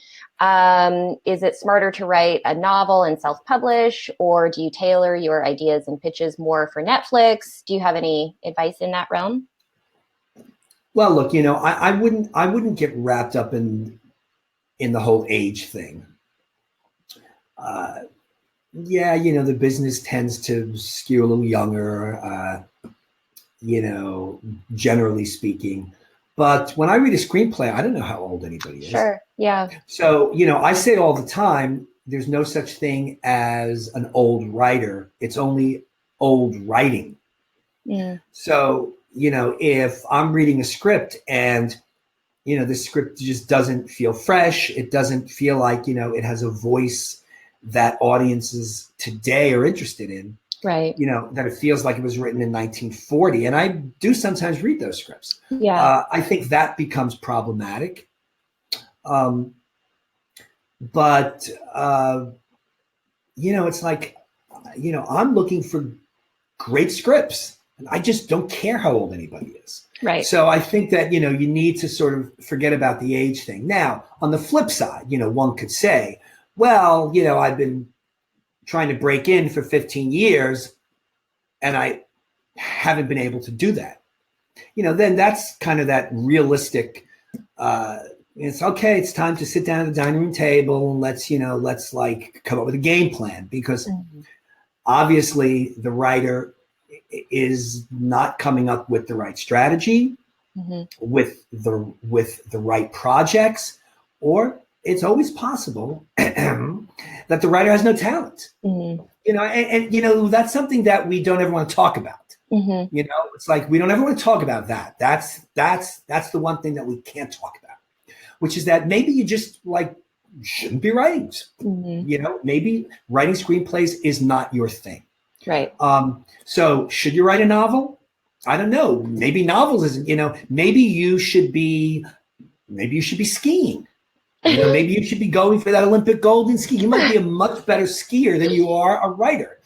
Is it smarter to write a novel and self-publish, or do you tailor your ideas and pitches more for Netflix? Do you have any advice in that realm? Well, look, I wouldn't get wrapped up in the whole age thing. Yeah, the business tends to skew a little younger, generally speaking. But when I read a screenplay, I don't know how old anybody is. Sure, yeah. So, I say all the time, there's no such thing as an old writer. It's only old writing. Yeah. So, if I'm reading a script and, the script just doesn't feel fresh, it doesn't feel like, it has a voice that audiences today are interested in. Right. That it feels like it was written in 1940. And I do sometimes read those scripts. Yeah. I think that becomes problematic. But it's like, I'm looking for great scripts. And I just don't care how old anybody is. Right. So I think that, you need to sort of forget about the age thing. Now, on the flip side, one could say, well, I've been trying to break in for 15 years and I haven't been able to do that. Then that's kind of that realistic, it's okay, it's time to sit down at the dining room table and let's like come up with a game plan, because obviously the writer is not coming up with the right strategy, with the right projects, or it's always possible that the writer has no talent. And that's something that we don't ever want to talk about. It's like we don't ever want to talk about that. That's the one thing that we can't talk about, which is that maybe you just like shouldn't be writing. Maybe writing screenplays is not your thing. Right. So should you write a novel? I don't know. Maybe novels isn't, maybe you should be skiing. Maybe you should be going for that Olympic gold in ski. You might be a much better skier than you are a writer.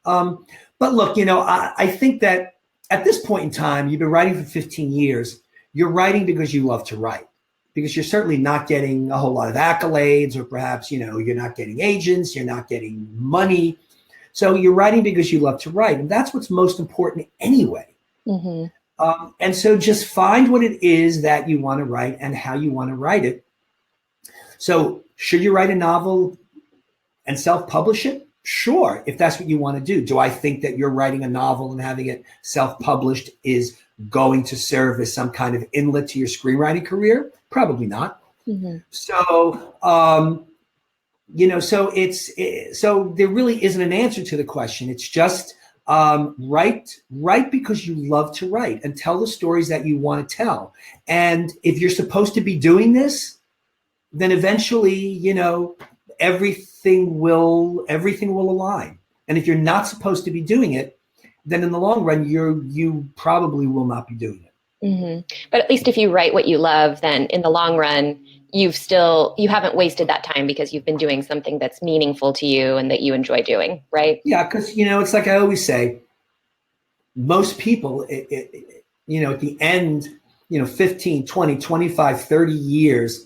But look, I think that at this point in time, you've been writing for 15 years. You're writing because you love to write, because you're certainly not getting a whole lot of accolades, or perhaps, you're not getting agents, you're not getting money. So you're writing because you love to write. And that's what's most important anyway. Mm-hmm. And so just find what it is that you want to write and how you want to write it. So should you write a novel and self-publish it? Sure, if that's what you want to do. Do I think that you're writing a novel and having it self-published is going to serve as some kind of inlet to your screenwriting career? Probably not. Mm-hmm. So, so there really isn't an answer to the question. It's just write because you love to write, and tell the stories that you want to tell. And if you're supposed to be doing this, then eventually, everything will align. And if you're not supposed to be doing it, then in the long run, you probably will not be doing it. Mm-hmm. But at least if you write what you love, then in the long run, you haven't wasted that time, because you've been doing something that's meaningful to you and that you enjoy doing, right? Yeah, because, it's like I always say, most people, at the end, 15, 20, 25, 30 years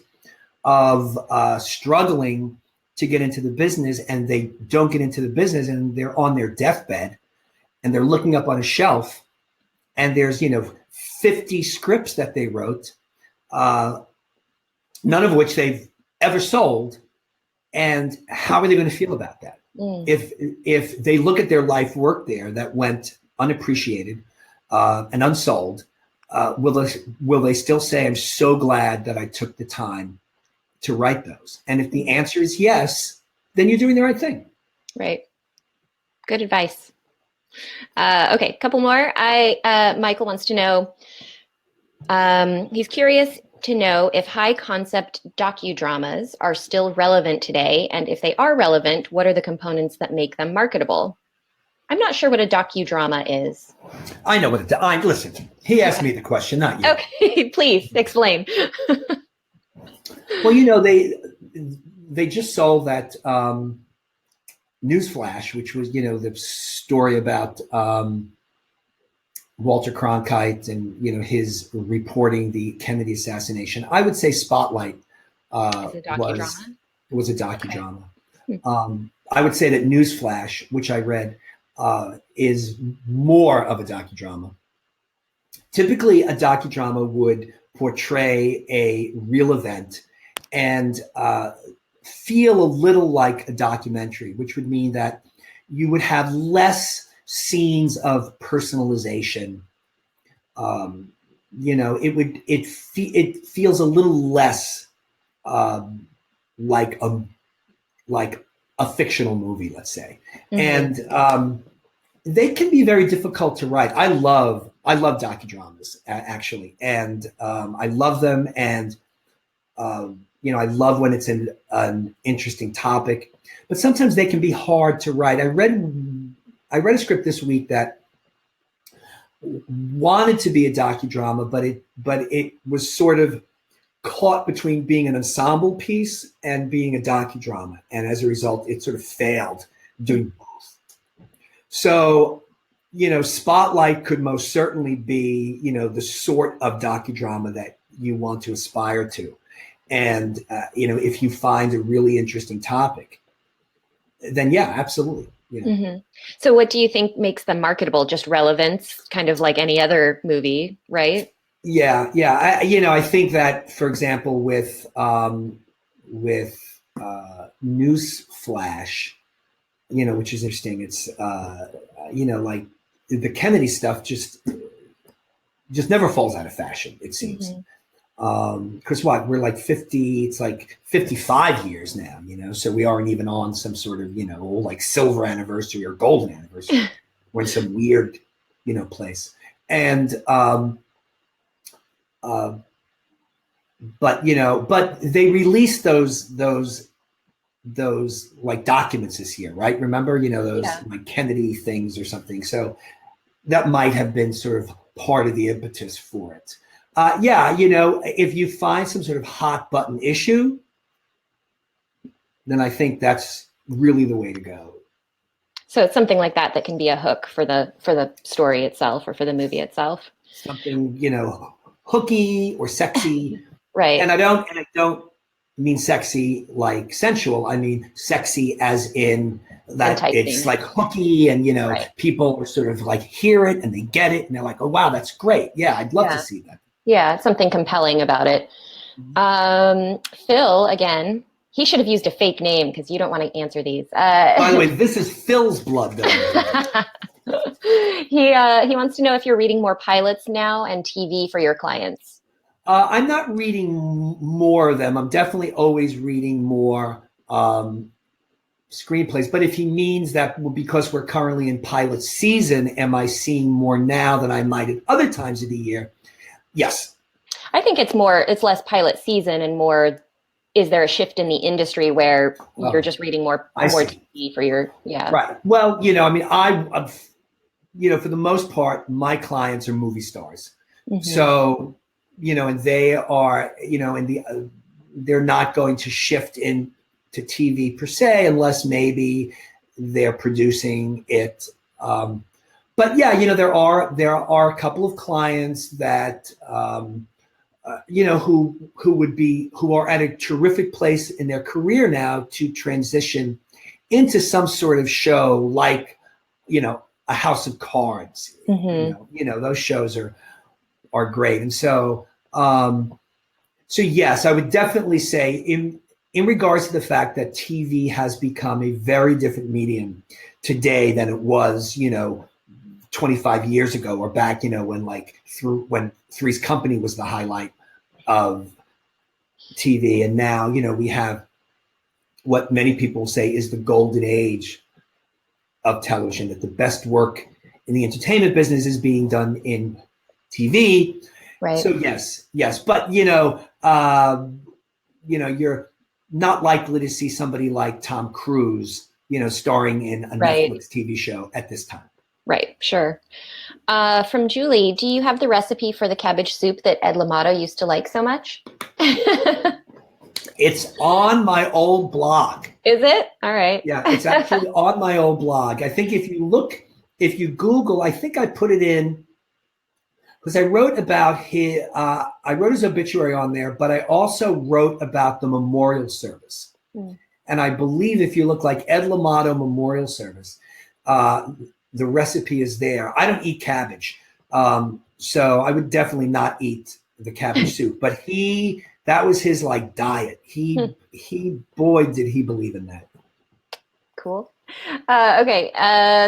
of struggling to get into the business, and they don't get into the business, and they're on their deathbed, and they're looking up on a shelf, and there's 50 scripts that they wrote, none of which they've ever sold. And how are they going to feel about that? If they look at their life work there that went unappreciated and unsold, will they still say, I'm so glad that I took the time to write those? And if the answer is yes, then you're doing the right thing. Right. Good advice. Okay, couple more. Michael wants to know, he's curious to know if high concept docudramas are still relevant today, and if they are relevant, what are the components that make them marketable? I'm not sure what a docudrama is. I know what listen, he asked me the question, not you. Okay, please explain. Well, they just sold that Newsflash, which was, the story about Walter Cronkite and, his reporting the Kennedy assassination. I would say Spotlight was a docudrama. Okay. I would say that Newsflash, which I read, is more of a docudrama. Typically, a docudrama would portray a real event and feel a little like a documentary, which would mean that you would have less scenes of personalization. It feels a little less like a fictional movie, let's say. Mm-hmm. And they can be very difficult to write. I love docudramas, actually, and I love them. And I love when it's an interesting topic, but sometimes they can be hard to write. I read a script this week that wanted to be a docudrama, but it was sort of caught between being an ensemble piece and being a docudrama, and as a result, it sort of failed doing both. So, Spotlight could most certainly be, the sort of docudrama that you want to aspire to. And, if you find a really interesting topic, then yeah, absolutely. Mm-hmm. So what do you think makes them marketable? Just relevance, kind of like any other movie, right? Yeah. I think that, for example, with Newsflash, which is interesting. It's, like the Kennedy stuff just never falls out of fashion, it seems. Mm-hmm. Because we're like 50, it's like 55 years now, so we aren't even on some sort of, like silver anniversary or golden anniversary. We're in some weird, place. And, but they released those those like documents this year, right? Remember, those Yeah. like Kennedy things or something. So that might have been sort of part of the impetus for it. Yeah, if you find some sort of hot button issue, then I think that's really the way to go. So it's something like that that can be a hook for the story itself or for the movie itself. Something, hooky or sexy. Right. And I don't mean sexy like sensual. I mean sexy as in that Enticing. it's like hooky and, Right. people are sort of like hear it and they get it and they're like, oh, wow, that's great. Yeah, I'd love to see that. Yeah, something compelling about it. Phil, again, he should have used a fake name because you don't want to answer these. By the way, this is Phil's blood, though. He wants to know if you're reading more pilots now and TV for your clients. I'm not reading more of them. I'm definitely always reading more screenplays. But if he means that because we're currently in pilot season, am I seeing more now than I might at other times of the year? Yes. I think it's less pilot season and more, is there a shift in the industry where you're just reading more TV for your, yeah. Right. Well, I've for the most part, my clients are movie stars. Mm-hmm. So, and they are, they're not going to shift into TV per se, unless maybe they're producing it. But yeah, there are a couple of clients that, who are at a terrific place in their career now to transition into some sort of show like, a House of Cards. Mm-hmm. Those shows are great. And so yes, I would definitely say in regards to the fact that TV has become a very different medium today than it was, 25 years ago or back, when Three's Company was the highlight of TV. And now, we have what many people say is the golden age of television, that the best work in the entertainment business is being done in TV. Right. So yes. But, you're not likely to see somebody like Tom Cruise, starring in a Netflix TV show at this time. Right, sure. From Julie, do you have the recipe for the cabbage soup that Ed Limato used to like so much? It's on my old blog. Is it? All right. Yeah, it's actually on my old blog. I think if you Google, I think I put it in because I wrote about I wrote his obituary on there, but I also wrote about the memorial service. Mm. And I believe if you look like Ed Limato Memorial Service, the recipe is there. I don't eat cabbage, so I would definitely not eat the cabbage soup. But that was his like diet. Boy, did he believe in that. Cool. Okay.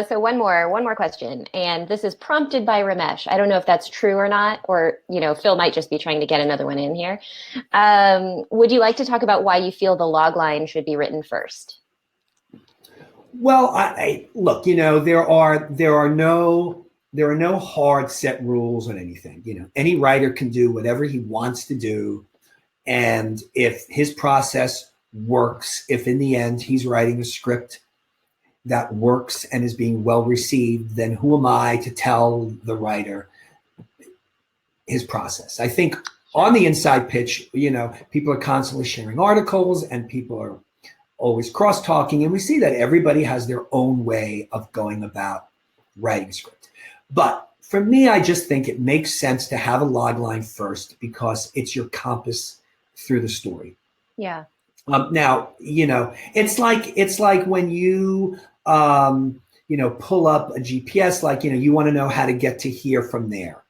So one more question, and this is prompted by Ramesh. I don't know if that's true or not, or Phil might just be trying to get another one in here. Would you like to talk about why you feel the log line should be written first? Well, I look. There are no hard set rules on anything. Any writer can do whatever he wants to do. And if his process works, if in the end he's writing a script that works and is being well received, then who am I to tell the writer his process? I think on the inside pitch, people are constantly sharing articles and people are always cross-talking. And we see that everybody has their own way of going about writing a script. But for me, I just think it makes sense to have a log line first because it's your compass through the story. Yeah. Now, it's like when you, pull up a GPS, like, you want to know how to get to here from there.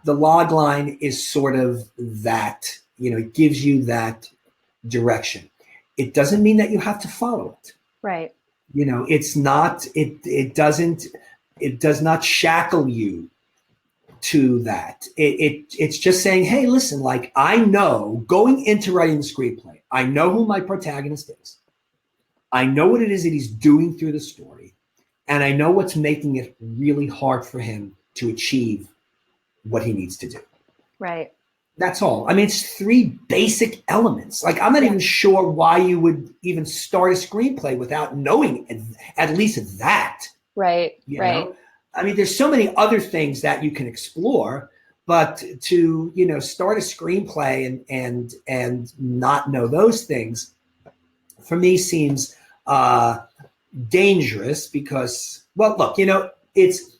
The log line is sort of that, it gives you that direction. It doesn't mean that you have to follow it. Right. It's not, it does not shackle you to that. It's just saying, hey, listen, like I know going into writing the screenplay, I know who my protagonist is. I know what it is that he's doing through the story. And I know what's making it really hard for him to achieve what he needs to do. Right. That's all. I mean, it's three basic elements. Like, I'm not even sure why you would even start a screenplay without knowing at least that. Right. You know? I mean, there's so many other things that you can explore, but to, you know, start a screenplay and not know those things, for me, seems dangerous because, well, look, you know, it's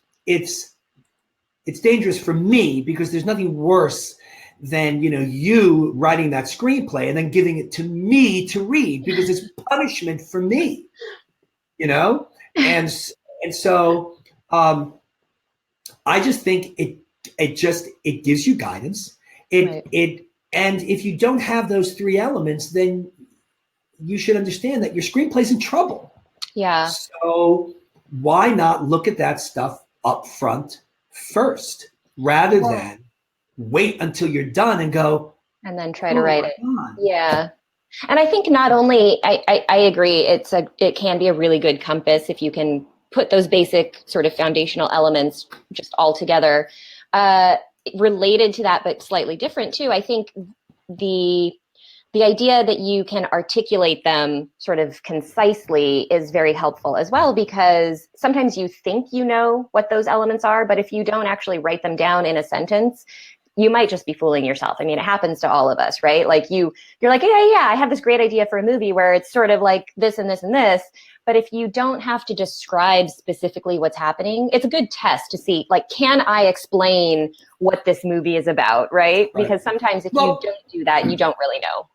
dangerous for me because there's nothing worse than, you know, you writing that screenplay and then giving it to me to read, because it's punishment for me, you know? And so I just think it gives you guidance. And if you don't have those three elements, then you should understand that your screenplay's in trouble. Yeah. So why not look at that stuff up front first rather than wait until you're done and go and then try to write it. God. Yeah. And I think not only I agree, it can be a really good compass if you can put those basic sort of foundational elements just all together. Related to that, but slightly different too, I think the idea that you can articulate them sort of concisely is very helpful as well, because sometimes you think you know what those elements are, but if you don't actually write them down in a sentence, you might just be fooling yourself. I mean, it happens to all of us, right? Like you're like, yeah, I have this great idea for a movie where it's sort of like this and this and this. But if you don't have to describe specifically what's happening, it's a good test to see, like, can I explain what this movie is about, right? Because sometimes if you don't do that, you don't really know.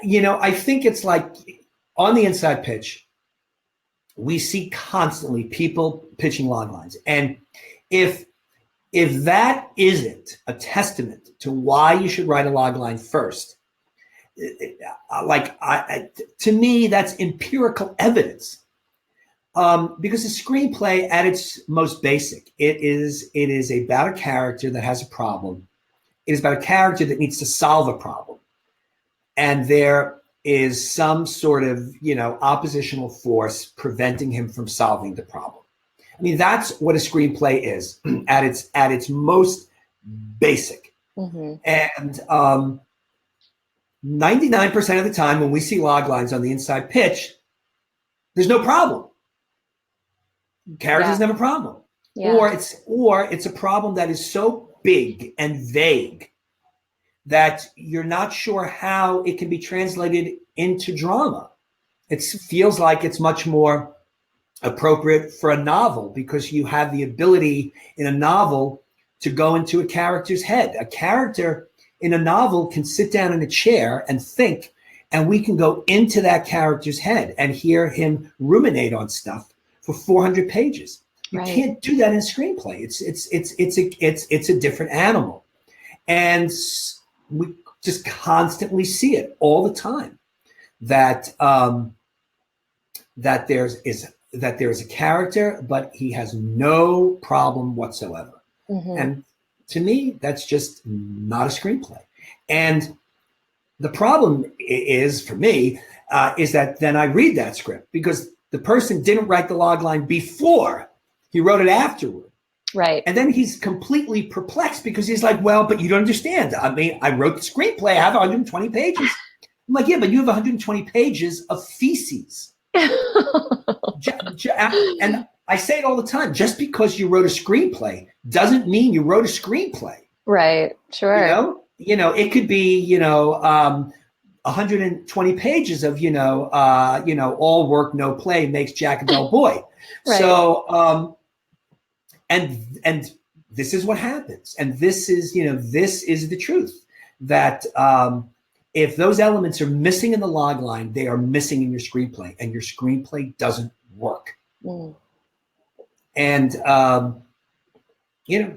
You know, I think it's like on the inside pitch, we see constantly people pitching log lines. And if that isn't a testament to why you should write a log line first, to me, that's empirical evidence. Because a screenplay, at its most basic, it is about a character that has a problem. It is about a character that needs to solve a problem. And there is some sort of, you know, oppositional force preventing him from solving the problem. I mean, that's what a screenplay is at its most basic. Mm-hmm. And 99% of the time when we see log lines on the inside pitch, there's no problem. Character doesn't have a problem. Yeah. Or it's a problem that is so big and vague that you're not sure how it can be translated into drama. It feels like it's much more appropriate for a novel because you have the ability in a novel to go into a character's head. A character in a novel can sit down in a chair and think, and we can go into that character's head and hear him ruminate on stuff for 400 pages. You can't do that in a screenplay. It's a different animal. And we just constantly see it all the time that there is a character, but he has no problem whatsoever. Mm-hmm. And to me, that's just not a screenplay. And the problem is, for me, is that then I read that script because the person didn't write the log line before, he wrote it afterward. Right. And then he's completely perplexed because he's like, well, but you don't understand. I mean, I wrote the screenplay. I have 120 pages. I'm like, yeah, but you have 120 pages of feces. And I say it all the time. Just because you wrote a screenplay doesn't mean you wrote a screenplay. Right. Sure. You know, it could be, 120 pages of, all work, no play makes Jack a dull boy. Right. So, and this is what happens. And this is the truth that, if those elements are missing in the log line, they are missing in your screenplay, and your screenplay doesn't work. Mm. And,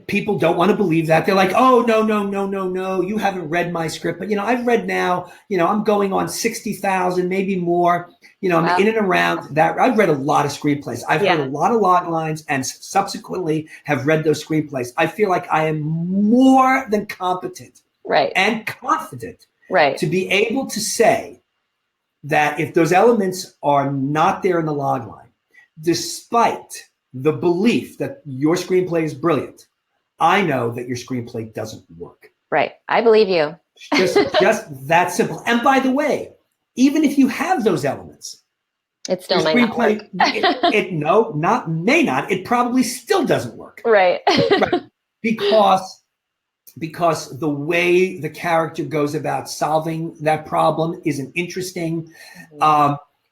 people don't want to believe that. They're like, oh, no, you haven't read my script. But, I've read now, I'm going on 60,000, maybe more. I'm in and around that. I've read a lot of screenplays. I've heard a lot of log lines and subsequently have read those screenplays. I feel like I am more than competent and confident to be able to say that if those elements are not there in the log line, despite the belief that your screenplay is brilliant, I know that your screenplay doesn't work. Right. I believe you. Just that simple. And by the way, even if you have those elements, it still your might not work. It probably still doesn't work. Right. Right. Because the way the character goes about solving that problem isn't interesting.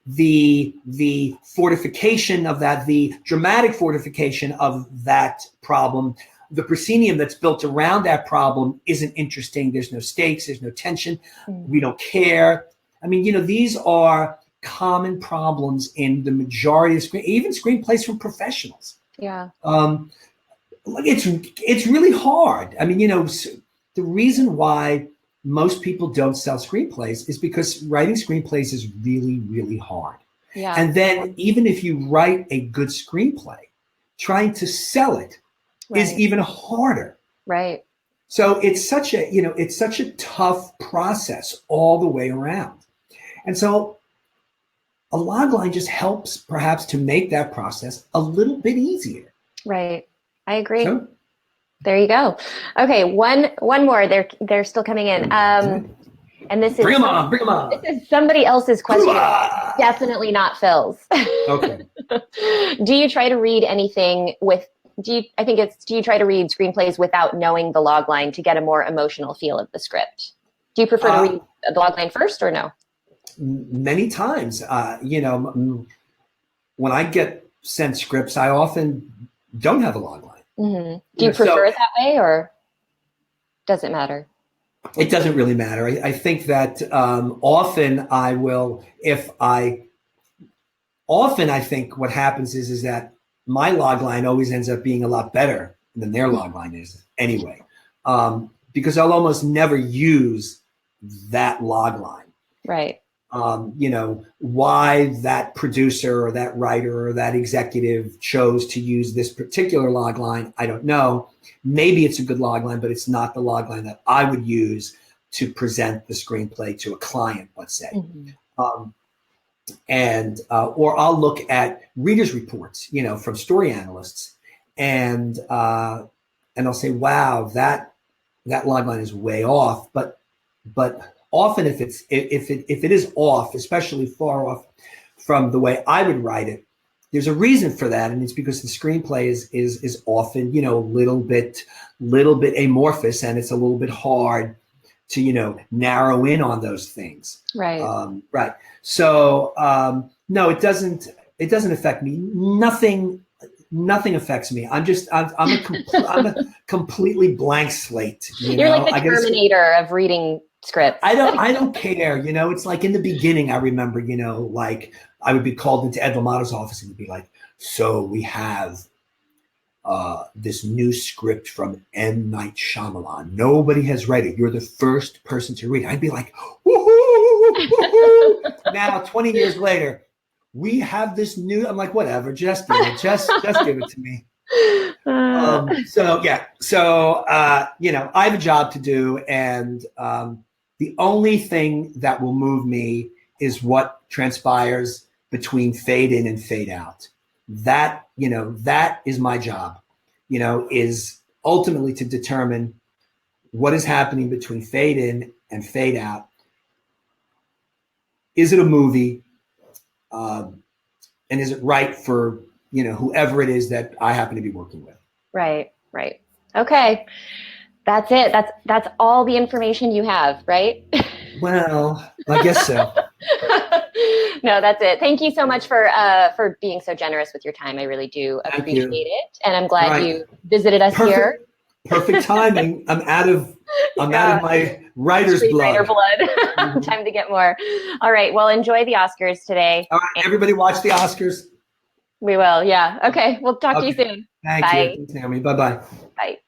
The fortification of that, the dramatic fortification of that problem, the proscenium that's built around that problem isn't interesting. There's no stakes, there's no tension. We don't care. I mean, these are common problems in the majority of even screenplays from professionals. Yeah. It's really hard. I mean, the reason why most people don't sell screenplays is because writing screenplays is really, really hard. Yeah. And then even if you write a good screenplay, trying to sell it is even harder. Right. So it's such a tough process all the way around. And so a logline just helps perhaps to make that process a little bit easier. Right. I agree. So, there you go. Okay, one more. They're still coming in. And this is bring them on. This is somebody else's question. Definitely not Phil's. Okay. Do you try to read anything do you try to read screenplays without knowing the logline to get a more emotional feel of the script? Do you prefer to read the logline first or no? Many times, when I get sent scripts, I often don't have a logline. Mm-hmm. Do you prefer it that way, or does it matter? It doesn't really matter. I think that often I think what happens is that my logline always ends up being a lot better than their logline is anyway, because I'll almost never use that logline. Right. Why that producer or that writer or that executive chose to use this particular logline, I don't know. Maybe it's a good logline, but it's not the logline that I would use to present the screenplay to a client, let's say. Mm-hmm. Or I'll look at readers' reports, from story analysts, and I'll say, wow, that logline is way off, but often if it is off, especially far off from the way I would write it, there's a reason for that, and it's because the screenplay is often a little bit amorphous, and it's a little bit hard to narrow in on those things. Right. Right. So no, it doesn't affect me. Nothing affects me. I'm a completely blank slate. You're like the Terminator of reading scripts. I don't care. It's like in the beginning, I remember, like I would be called into Ed Limato's office and he'd be like, so we have this new script from M. Night Shyamalan. Nobody has read it. You're the first person to read it. I'd be like, woohoo, woohoo. Now, 20 years later, we have this new, I'm like, whatever, just give it to me. So I have a job to do, and the only thing that will move me is what transpires between fade in and fade out. That is my job, is ultimately to determine what is happening between fade in and fade out. Is it a movie? And is it right for, whoever it is that I happen to be working with? Right. Okay. That's it. That's all the information you have, right? Well, I guess so. No, that's it. Thank you so much for being so generous with your time. I really do appreciate it. And I'm glad you visited us here. Perfect timing. I'm out of my writer's blood. Mm-hmm. Time to get more. All right. Well, enjoy the Oscars today. All right. Everybody watch the Oscars. We will. Yeah. Okay. We'll talk to you soon. Thank you, Tammy. Bye-bye. Bye.